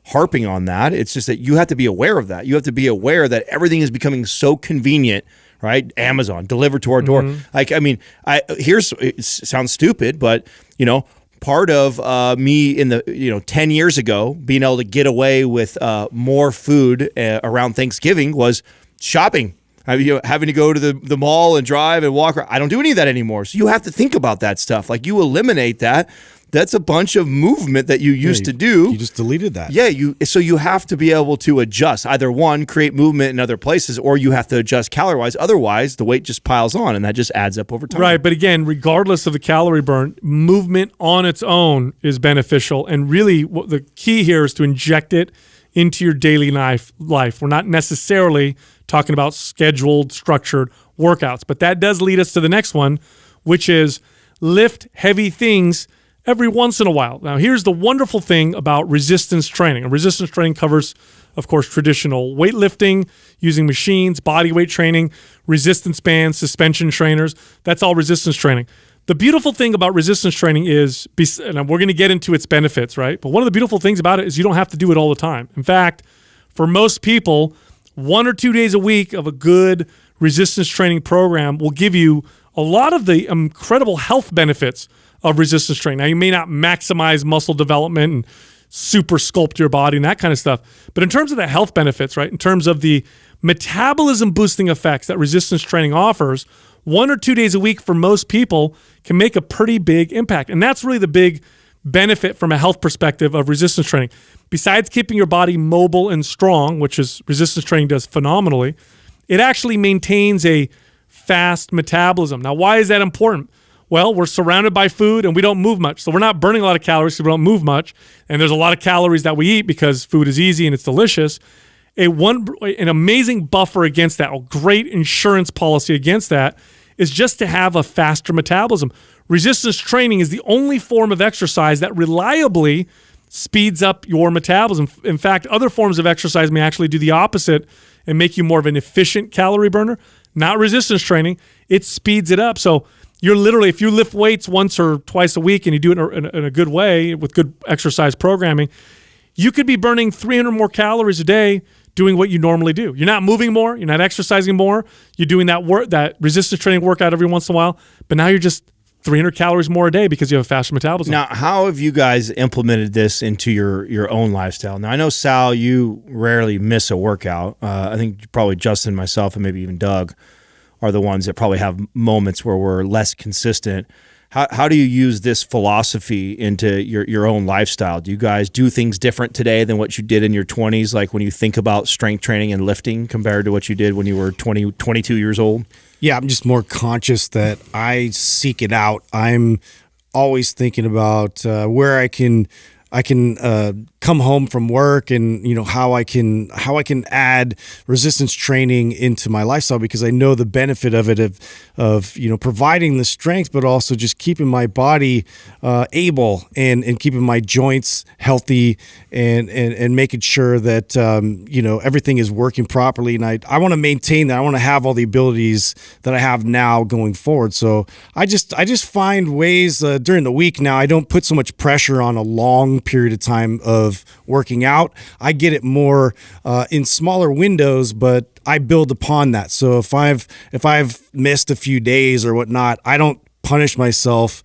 harping on that. It's just that you have to be aware of that. You have to be aware that everything is becoming so convenient. Right? Amazon delivered to our door. Like, I mean, it sounds stupid, but you know, part of me in the 10 years ago being able to get away with more food around Thanksgiving was shopping. Having to go to the mall and drive and walk around. I don't do any of that anymore. So you have to think about that stuff. Like you eliminate that. That's a bunch of movement that you used to do. You just deleted that. Yeah, so you have to be able to adjust. Either one, create movement in other places, or you have to adjust calorie-wise. Otherwise, the weight just piles on, and that just adds up over time. Right, but again, regardless of the calorie burn, movement on its own is beneficial. And really, what the key here is to inject it into your daily life. We're not necessarily talking about scheduled, structured workouts, but that does lead us to the next one, which is lift heavy things every once in a while. Now, here's the wonderful thing about resistance training. And resistance training covers, of course, traditional weightlifting, using machines, body weight training, resistance bands, suspension trainers. That's all resistance training. The beautiful thing about resistance training is, and we're going to get into its benefits, right? But one of the beautiful things about it is you don't have to do it all the time. In fact, for most people, 1 or 2 days a week of a good resistance training program will give you a lot of the incredible health benefits of resistance training. Now, you may not maximize muscle development and super sculpt your body and that kind of stuff, but in terms of the health benefits, right, in terms of the metabolism boosting effects that resistance training offers, 1 or 2 days a week for most people can make a pretty big impact. And that's really the big benefit from a health perspective of resistance training. Besides keeping your body mobile and strong, which is resistance training does phenomenally, it actually maintains a fast metabolism. Now, why is that important? Well, we're surrounded by food and we don't move much. So we're not burning a lot of calories because we don't move much. And there's a lot of calories that we eat because food is easy and it's delicious. An amazing buffer against that, a great insurance policy against that, is just to have a faster metabolism. Resistance training is the only form of exercise that reliably speeds up your metabolism. In fact, other forms of exercise may actually do the opposite and make you more of an efficient calorie burner. Not resistance training. It speeds it up. So you're literally, if you lift weights once or twice a week and you do it in a good way with good exercise programming, you could be burning 300 more calories a day doing what you normally do. You're not moving more. You're not exercising more. You're doing that resistance training workout every once in a while, but now you're just 300 calories more a day because you have a faster metabolism. Now, how have you guys implemented this into your own lifestyle? Now, I know, Sal, you rarely miss a workout. I think probably Justin, myself, and maybe even Doug are the ones that probably have moments where we're less consistent. How do you use this philosophy into your own lifestyle? Do you guys do things different today than what you did in your 20s, like when you think about strength training and lifting compared to what you did when you were 22 years old? Yeah, I'm just more conscious that I seek it out. I'm always thinking about where I can kind come home from work and, how I can add resistance training into my lifestyle, because I know the benefit of it, of providing the strength, but also just keeping my body able and keeping my joints healthy and making sure that, everything is working properly. And I want to maintain that. I want to have all the abilities that I have now going forward. So I just find ways during the week now. I don't put so much pressure on a long period of time of working out. I get it more in smaller windows, but I build upon that. So if I've missed a few days or whatnot, I don't punish myself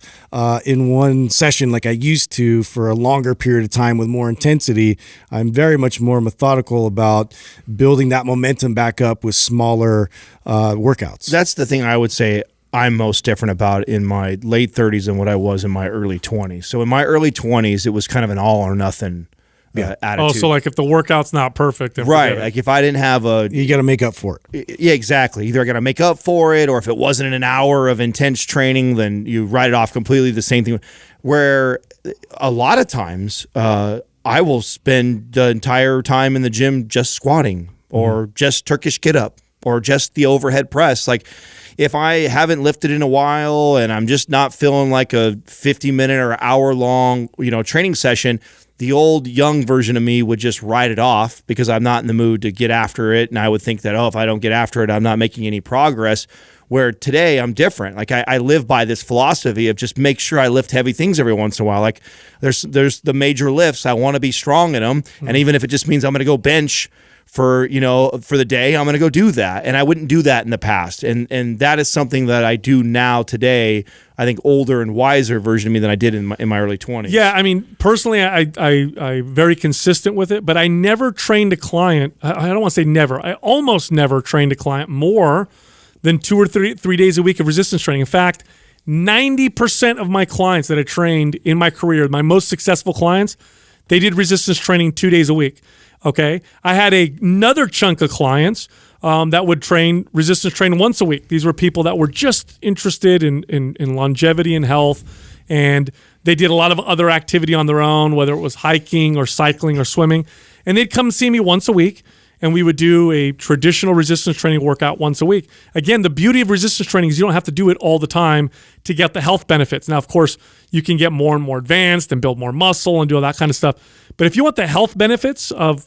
in one session like I used to for a longer period of time with more intensity. I'm very much more methodical about building that momentum back up with smaller workouts. That's the thing I would say I'm most different about in my late 30s than what I was in my early 20s. So in my early 20s, it was kind of an all or nothing attitude. Oh, so like if the workout's not perfect, then right? forget it. Like if I didn't have you got to make up for it. Yeah, exactly. Either I got to make up for it, or if it wasn't an hour of intense training, then you write it off completely. The same thing. Where a lot of times I will spend the entire time in the gym just squatting, or just Turkish get up, or just the overhead press. Like if I haven't lifted in a while and I'm just not feeling like a 50-minute or hour long, training session, the old young version of me would just write it off because I'm not in the mood to get after it. And I would think that, if I don't get after it, I'm not making any progress. Where today I'm different. Like I live by this philosophy of just make sure I lift heavy things every once in a while. Like there's the major lifts. I want to be strong in them. And even if it just means I'm going to go bench for the day, I'm going to go do that. And I wouldn't do that in the past. And that is something that I do now today. I think older and wiser version of me than I did in my early 20s. Yeah, I mean, personally, I very consistent with it, but I never trained a client. I don't want to say never. I almost never trained a client more than 2 or 3 days a week of resistance training. In fact, 90% of my clients that I trained in my career, my most successful clients, they did resistance training 2 days a week. Okay, I had another chunk of clients that would train resistance training once a week. These were people that were just interested in longevity and health, and they did a lot of other activity on their own, whether it was hiking or cycling or swimming. And they'd come see me once a week, and we would do a traditional resistance training workout once a week. Again, the beauty of resistance training is you don't have to do it all the time to get the health benefits. Now, of course, you can get more and more advanced and build more muscle and do all that kind of stuff. But if you want the health benefits of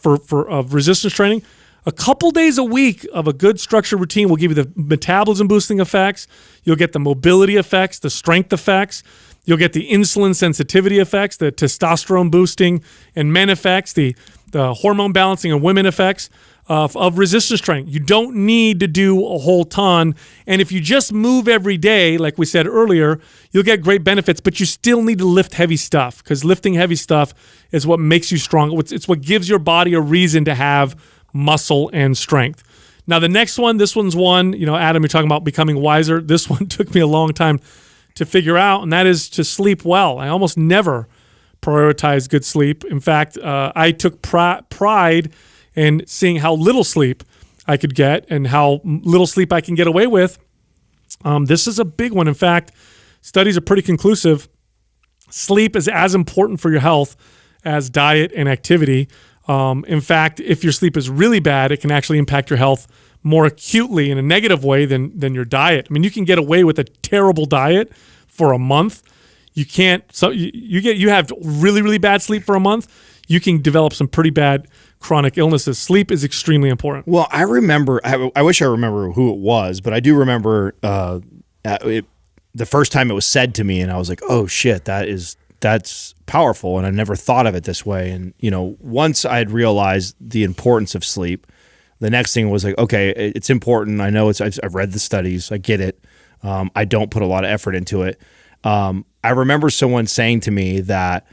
resistance training, a couple days a week of a good structured routine will give you the metabolism boosting effects. You'll get the mobility effects, the strength effects. You'll get the insulin sensitivity effects, the testosterone boosting and men effects, the hormone balancing and women effects of resistance training. You don't need to do a whole ton. And if you just move every day, like we said earlier, you'll get great benefits, but you still need to lift heavy stuff, because lifting heavy stuff is what makes you strong. It's what gives your body a reason to have muscle and strength. Now, the next one, this one's one, Adam, you're talking about becoming wiser. This one took me a long time to figure out, and that is to sleep well. I almost never prioritize good sleep. In fact, I took pride in seeing how little sleep I could get and how little sleep I can get away with. This is a big one. In fact, studies are pretty conclusive. Sleep is as important for your health as diet and activity. In fact, if your sleep is really bad, it can actually impact your health more acutely in a negative way than your diet. I mean, you can get away with a terrible diet for a month. You can't. So you have really, really bad sleep for a month. You can develop some pretty bad chronic illnesses. Sleep is extremely important. Well, I remember. I wish I remember who it was, but I do remember the first time it was said to me, and I was like, "Oh shit, that's powerful," and I never thought of it this way. And once I had realized the importance of sleep, the next thing was like, okay, it's important. I know I've read the studies. I get it. I don't put a lot of effort into it. I remember someone saying to me that,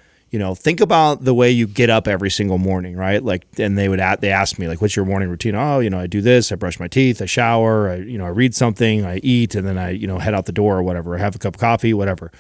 think about the way you get up every single morning, right? Like, and they asked me like, what's your morning routine? Oh, I do this, I brush my teeth, I shower, I read something, I eat, and then I, head out the door or whatever, I have a cup of coffee, whatever.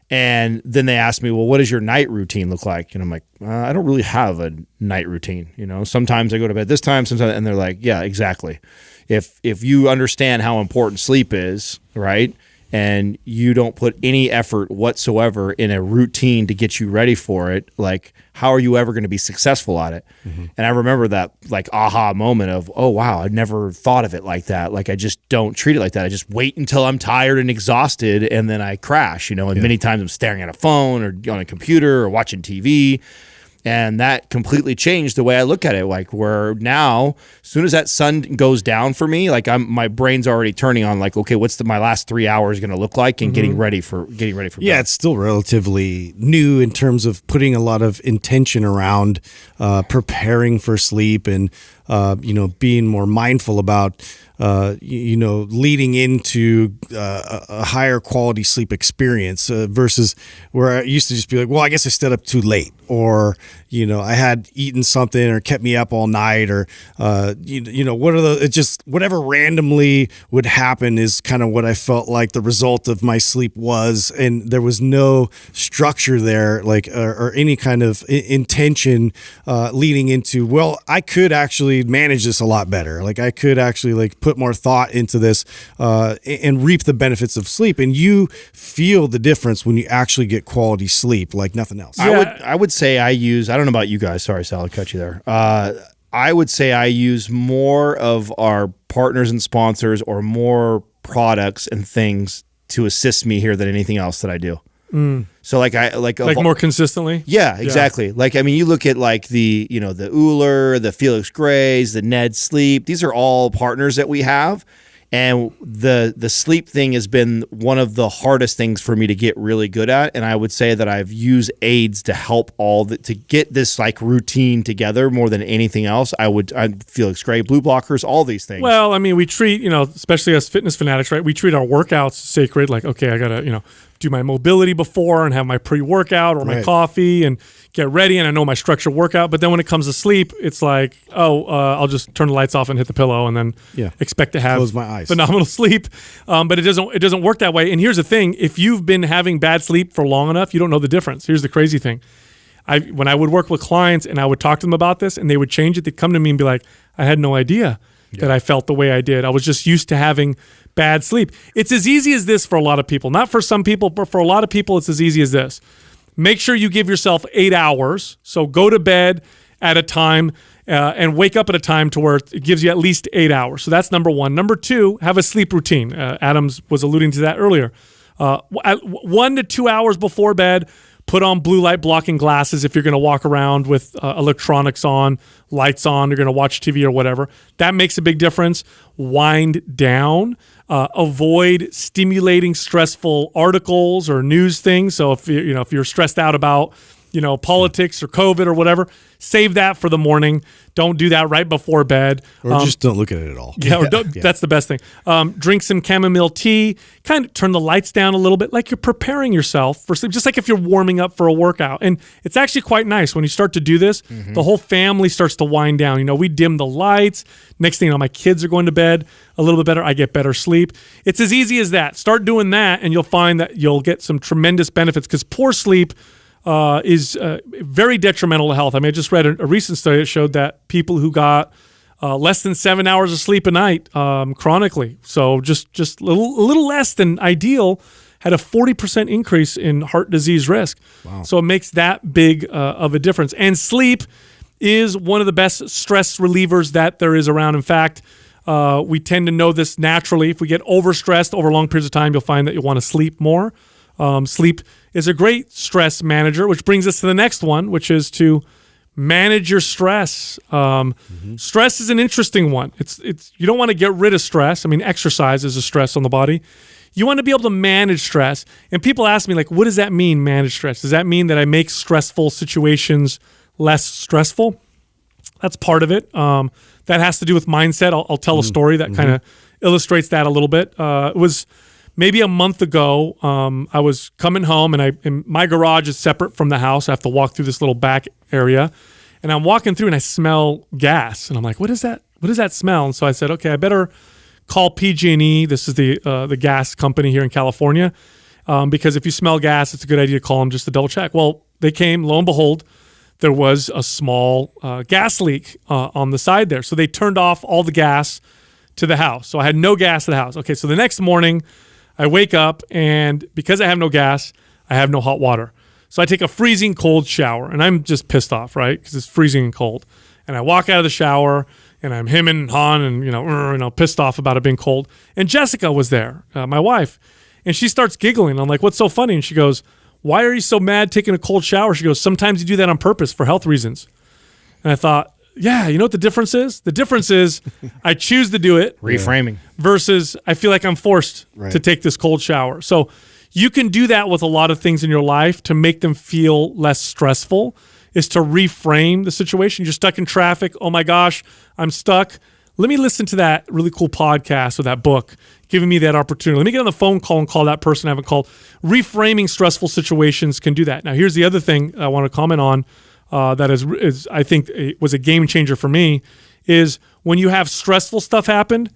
And then they asked me, well, what does your night routine look like? And I'm like, I don't really have a night routine. Sometimes I go to bed this time, sometimes, and they're like, yeah, exactly. If you understand how important sleep is, right? and you don't put any effort whatsoever in a routine to get you ready for it, like how are you ever going to be successful at it? And I remember that like aha moment of, oh wow, I'd never thought of it like that. Like I just don't treat it like that. I just wait until I'm tired and exhausted and then I crash, and many times I'm staring at a phone or on a computer or watching TV. And that completely changed the way I look at it. Like where now, as soon as that sun goes down for me, like my brain's already turning on. Like, okay, what's my last 3 hours going to look like, and getting ready for Yeah, bed. it's still relatively new in terms of putting a lot of intention around preparing for sleep and being more mindful about leading into a higher quality sleep experience versus where I used to just be like, well, I guess I stayed up too late, or I had eaten something or kept me up all night, or what are the, it just whatever randomly would happen is kind of what I felt like the result of my sleep was, and there was no structure there, like or any kind of intention leading into, well, I could actually manage this a lot better. Like I could actually like put more thought into this and reap the benefits of sleep. And you feel the difference when you actually get quality sleep like nothing else. I would say I don't know about you guys. Sorry, Sal, I cut you there. I would say I use more of our partners and sponsors or more products and things to assist me here than anything else that I do. So like more consistently. Yeah, exactly. Yeah. Like, I mean, you look at like the Ooler, the Felix Grays, the Ned Sleep, these are all partners that we have. And the sleep thing has been one of the hardest things for me to get really good at. And I would say that I've used aids to help to get this like routine together more than anything else. I'd Felix Gray, blue blockers, all these things. Well, I mean, we treat, especially us fitness fanatics, right? We treat our workouts sacred. Like, okay, I gotta, do my mobility before and have my pre-workout or my coffee and get ready, and I know my structured workout. But then when it comes to sleep, it's like, I'll just turn the lights off and hit the pillow and then expect to have close my eyes. Phenomenal sleep. But it doesn't work that way. And here's the thing: if you've been having bad sleep for long enough, you don't know the difference. Here's the crazy thing: when I would work with clients and I would talk to them about this, and they would change it, they'd come to me and be like, "I had no idea that I felt the way I did. I was just used to having bad sleep." It's as easy as this for a lot of people. Not for some people, but for a lot of people, it's as easy as this. Make sure you give yourself 8 hours. So go to bed at a time and wake up at a time to where it gives you at least 8 hours. So that's number one. Number two, have a sleep routine. Adams was alluding to that earlier. 1 to 2 hours before bed, put on blue light blocking glasses if you're going to walk around with electronics on, lights on, you're going to watch TV or whatever. That makes a big difference. Wind down. Avoid stimulating, stressful articles or news things. So if you're stressed out about politics or COVID or whatever, save that for the morning. Don't do that right before bed. Or just don't look at it at all. That's the best thing. Drink some chamomile tea. Kind of turn the lights down a little bit, like you're preparing yourself for sleep, just like if you're warming up for a workout. And it's actually quite nice when you start to do this. The whole family starts to wind down. We dim the lights. Next thing you know, my kids are going to bed a little bit better. I get better sleep. It's as easy as that. Start doing that, and you'll find that you'll get some tremendous benefits, because poor sleep is very detrimental to health. I mean, I just read a recent study that showed that people who got less than 7 hours of sleep a night chronically, so just a little less than ideal, had a 40% increase in heart disease risk. Wow. So it makes that big of a difference. And sleep is one of the best stress relievers that there is around. In fact, we tend to know this naturally. If we get overstressed over long periods of time, you'll find that you'll want to sleep more. Sleep is a great stress manager, which brings us to the next one, which is to manage your stress. Stress is an interesting one. It's you don't want to get rid of stress. I mean, exercise is a stress on the body. You want to be able to manage stress. And people ask me, like, what does that mean, manage stress? Does that mean that I make stressful situations less stressful? That's part of it. That has to do with mindset. I'll tell a story that kind of illustrates that a little bit. It was maybe a month ago. I was coming home, and my garage is separate from the house. I have to walk through this little back area, and I'm walking through, and I smell gas, and I'm like, "What is that? What does that smell?" And so I said, "Okay, I better call PG&E. This is the gas company here in California, because if you smell gas, it's a good idea to call them just to double check." Well, they came. Lo and behold, there was a small gas leak on the side there. So they turned off all the gas to the house. So I had no gas to the house. Okay, so the next morning, I wake up, and because I have no gas, I have no hot water. So I take a freezing cold shower, and I'm just pissed off, right? Because it's freezing and cold. And I walk out of the shower, and I'm hemming and hawing and, pissed off about it being cold. And Jessica was there, my wife, and she starts giggling. I'm like, what's so funny? And she goes, why are you so mad taking a cold shower? She goes, sometimes you do that on purpose for health reasons. And I thought, yeah, you know what the difference is? The difference is I choose to do it. Reframing. Versus I feel like I'm forced to take this cold shower. So you can do that with a lot of things in your life to make them feel less stressful, is to reframe the situation. You're stuck in traffic. Oh my gosh, I'm stuck. Let me listen to that really cool podcast or that book, giving me that opportunity. Let me get on the phone call and call that person I haven't called. Reframing stressful situations can do that. Now, here's the other thing I want to comment on that is I think it was a game changer for me, is when you have stressful stuff happen,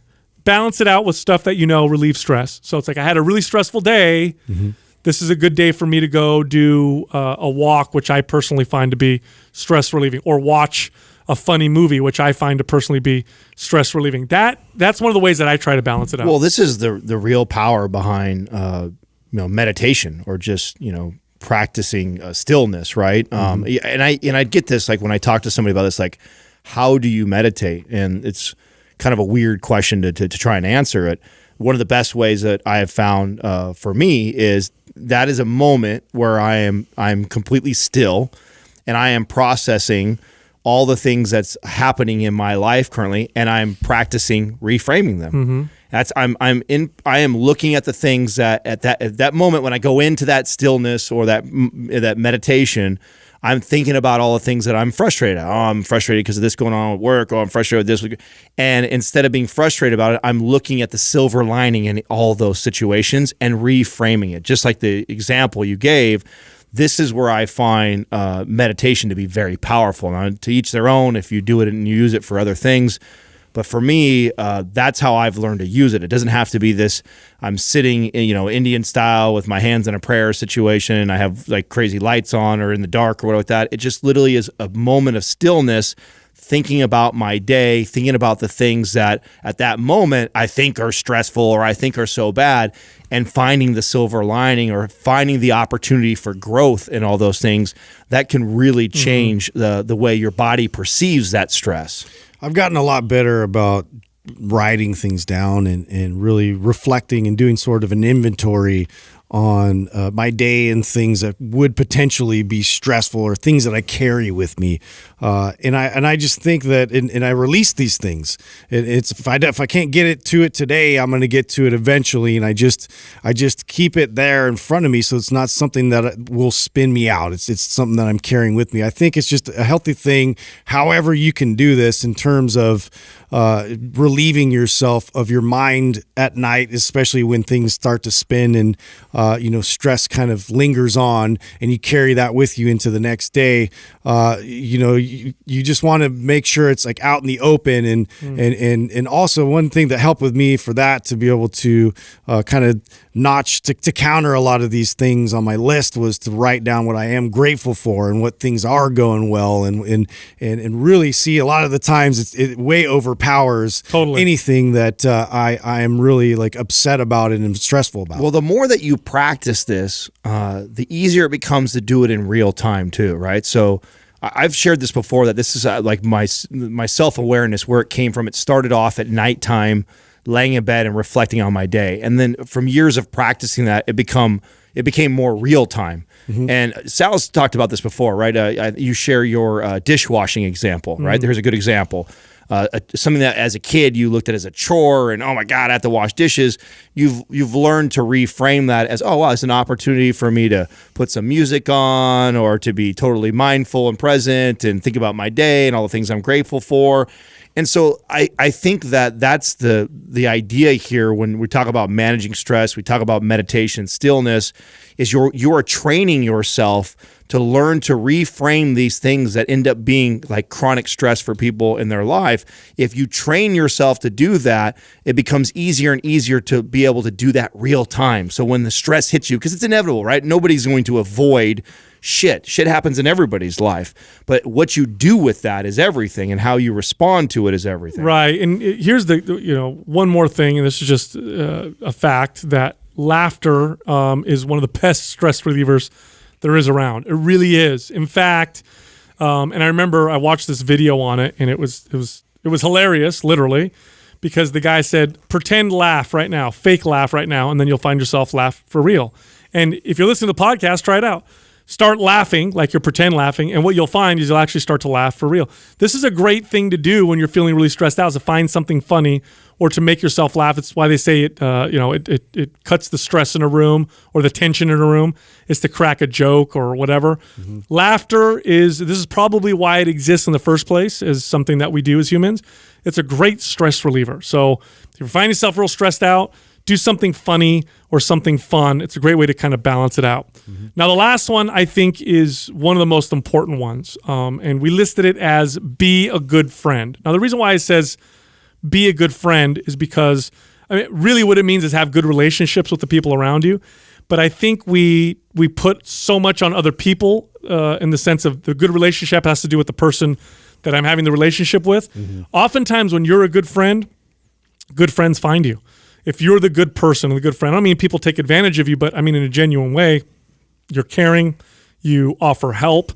balance it out with stuff that relieves stress. So it's like I had a really stressful day. Mm-hmm. This is a good day for me to go do a walk, which I personally find to be stress relieving, or watch a funny movie, which I find to personally be stress relieving. That's one of the ways that I try to balance it out. Well, this is the real power behind meditation, or just practicing stillness, right? Mm-hmm. And I get this, like when I talk to somebody about this, like, how do you meditate? And it's kind of a weird question to try and answer it. One of the best ways that I have found for me is that is a moment where I'm completely still, and I am processing all the things that's happening in my life currently, and I'm practicing reframing them. Mm-hmm. I am looking at the things that at that moment when I go into that stillness or that meditation, I'm thinking about all the things that I'm frustrated at. Oh, I'm frustrated because of this going on at work. Oh, I'm frustrated with this. And instead of being frustrated about it, I'm looking at the silver lining in all those situations and reframing it. Just like the example you gave, this is where I find meditation to be very powerful. Now, to each their own, if you do it and you use it for other things. But for me, that's how I've learned to use it. It doesn't have to be this, I'm sitting, Indian style with my hands in a prayer situation, and I have like crazy lights on or in the dark or whatever like that. It just literally is a moment of stillness, thinking about my day, thinking about the things that at that moment I think are stressful or I think are so bad, and finding the silver lining or finding the opportunity for growth in all those things that can really change the way your body perceives that stress. I've gotten a lot better about writing things down and really reflecting and doing sort of an inventory on my day and things that would potentially be stressful or things that I carry with me. And I just think that, and I release these things. It's if I can't get it to it today, I'm going to get to it eventually. And I just keep it there in front of me, so it's not something that will spin me out. It's something that I'm carrying with me. I think it's just a healthy thing. However you can do this in terms of relieving yourself of your mind at night, especially when things start to spin and stress kind of lingers on, and you carry that with you into the next day. You just want to make sure it's like out in the open, and also one thing that helped with me for that to be able to kind of notch to counter a lot of these things on my list was to write down what I am grateful for and what things are going well, and really see a lot of the times it way overpowers anything that I am really like upset about it and stressful about. Well, the more that you practice this, the easier it becomes to do it in real time too, right? So I've shared this before, that this is like my self-awareness, where it came from. It started off at nighttime, laying in bed and reflecting on my day. And then from years of practicing that, it became more real time. Mm-hmm. And Sal's talked about this before, right? You share your dishwashing example, right? Mm-hmm. There's a good example. Something that as a kid you looked at as a chore, and oh my God, I have to wash dishes. You've learned to reframe that as, oh wow, it's an opportunity for me to put some music on, or to be totally mindful and present and think about my day and all the things I'm grateful for. And so I think that's the idea here when we talk about managing stress, we talk about meditation, stillness, is you are training yourself to learn to reframe these things that end up being like chronic stress for people in their life. If you train yourself to do that, it becomes easier and easier to be able to do that real time. So when the stress hits you, because it's inevitable, right? Nobody's going to avoid shit. Shit happens in everybody's life. But what you do with that is everything, and how you respond to it is everything. Right. And here's the one more thing, and this is just a fact, that laughter is one of the best stress relievers there is around. It really is. In fact, and I remember I watched this video on it, and it was hilarious, literally, because the guy said, pretend laugh right now, fake laugh right now, and then you'll find yourself laugh for real. And if you're listening to the podcast, try it out. Start laughing like you're pretend laughing, and what you'll find is you'll actually start to laugh for real. This is a great thing to do when you're feeling really stressed out, is to find something funny or to make yourself laugh. It's why they say it cuts the stress in a room or the tension in a room, is to crack a joke or whatever. Mm-hmm. Laughter this is probably why it exists in the first place, is something that we do as humans. It's a great stress reliever. So if you find yourself real stressed out, do something funny or something fun. It's a great way to kind of balance it out. Mm-hmm. Now, the last one I think is one of the most important ones, and we listed it as be a good friend. Now, the reason why it says be a good friend is because really what it means is have good relationships with the people around you. But I think we put so much on other people in the sense of the good relationship has to do with the person that I'm having the relationship with. Mm-hmm. Oftentimes when you're a good friend, good friends find you. If you're the good person and the good friend, I don't mean people take advantage of you, but I mean in a genuine way. You're caring, you offer help,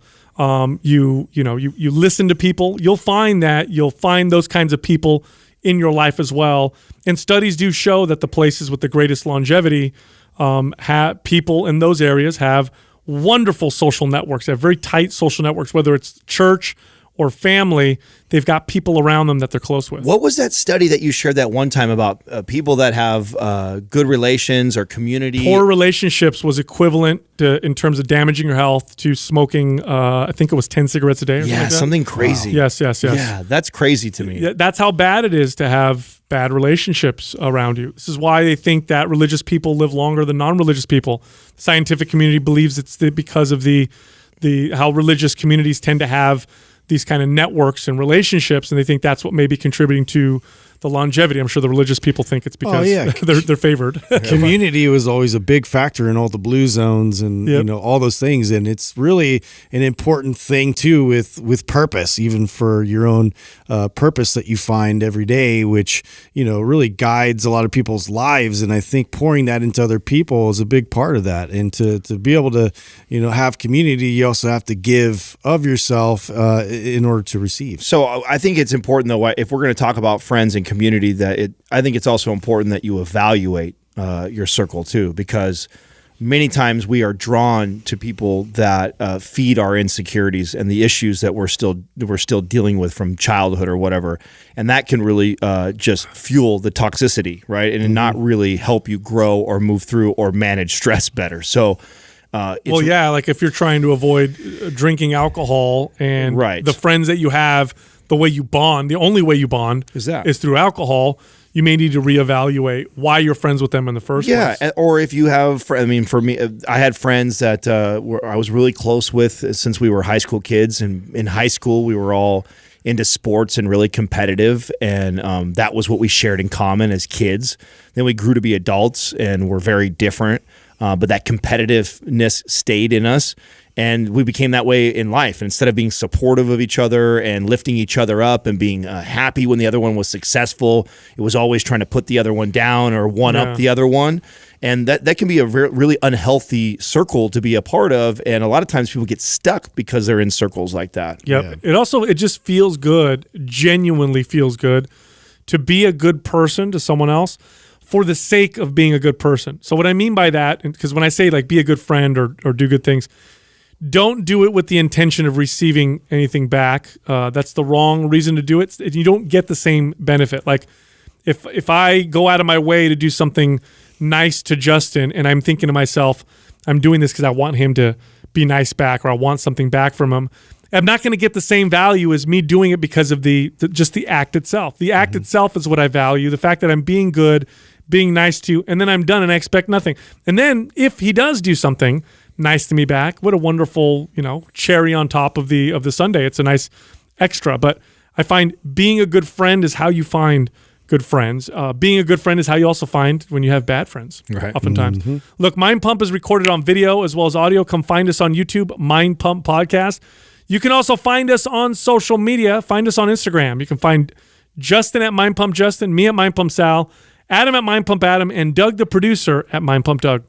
you listen to people. You'll find those kinds of people in your life as well. And studies do show that the places with the greatest longevity have people in those areas have wonderful social networks. They have very tight social networks, whether it's church or family. They've got people around them that they're close with. What was that study that you shared that one time about people that have good relations or community? Poor relationships was equivalent to, in terms of damaging your health, to smoking, I think it was 10 cigarettes a day or something like that. Something crazy. Wow. Yes. Yeah, that's crazy to me. That's how bad it is to have bad relationships around you. This is why they think that religious people live longer than non-religious people. The scientific community believes it's because of the how religious communities tend to have these kind of networks and relationships, and they think that's what may be contributing to the longevity. I'm sure the religious people think it's because they're favored. Community was always a big factor in all the blue zones and all those things, and it's really an important thing too with purpose, even for your own purpose that you find every day, which really guides a lot of people's lives. And I think pouring that into other people is a big part of that. And to be able to have community, you also have to give of yourself in order to receive. So I think it's important, though, if we're going to talk about friends and community, I think it's also important that you evaluate your circle too, because many times we are drawn to people that feed our insecurities and the issues that we're still dealing with from childhood or whatever, and that can really just fuel the toxicity, right? And not really help you grow or move through or manage stress better. So. Like if you're trying to avoid drinking alcohol and the friends that you have, the way you bond, the only way you bond is through alcohol. You may need to reevaluate why you're friends with them in the first place. Yeah, or if you have, for me, I had friends that I was really close with since we were high school kids. And in high school, we were all into sports and really competitive. And that was what we shared in common as kids. Then we grew to be adults and we're very different. But that competitiveness stayed in us, and we became that way in life. And instead of being supportive of each other and lifting each other up and being happy when the other one was successful, it was always trying to put the other one down or one up the other one. And that can be a really unhealthy circle to be a part of. And a lot of times people get stuck because they're in circles like that. Yep. Yeah. It just feels good, genuinely feels good, to be a good person to someone else for the sake of being a good person. So what I mean by that, because when I say like be a good friend or do good things, don't do it with the intention of receiving anything back. That's the wrong reason to do it. You don't get the same benefit. Like if I go out of my way to do something nice to Justin and I'm thinking to myself, I'm doing this because I want him to be nice back or I want something back from him, I'm not going to get the same value as me doing it because of just the act itself. The act itself is what I value. The fact that I'm being good, being nice to you, and then I'm done and I expect nothing. And then if he does do something nice to me back, what a wonderful, cherry on top of the sundae. It's a nice extra. But I find being a good friend is how you find good friends. Being a good friend is how you also find when you have bad friends, oftentimes. Mm-hmm. Look, Mind Pump is recorded on video as well as audio. Come find us on YouTube, Mind Pump Podcast. You can also find us on social media. Find us on Instagram. You can find Justin at Mind Pump Justin, me at Mind Pump Sal, Adam at Mind Pump Adam, and Doug, the producer, at Mind Pump Doug.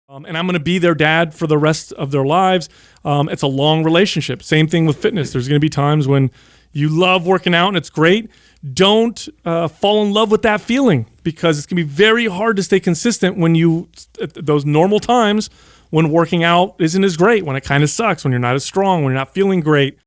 And I'm going to be their dad for the rest of their lives. It's a long relationship. Same thing with fitness. There's going to be times when you love working out and it's great. Don't fall in love with that feeling, because it's going to be very hard to stay consistent when those normal times when working out isn't as great, when it kind of sucks, when you're not as strong, when you're not feeling great.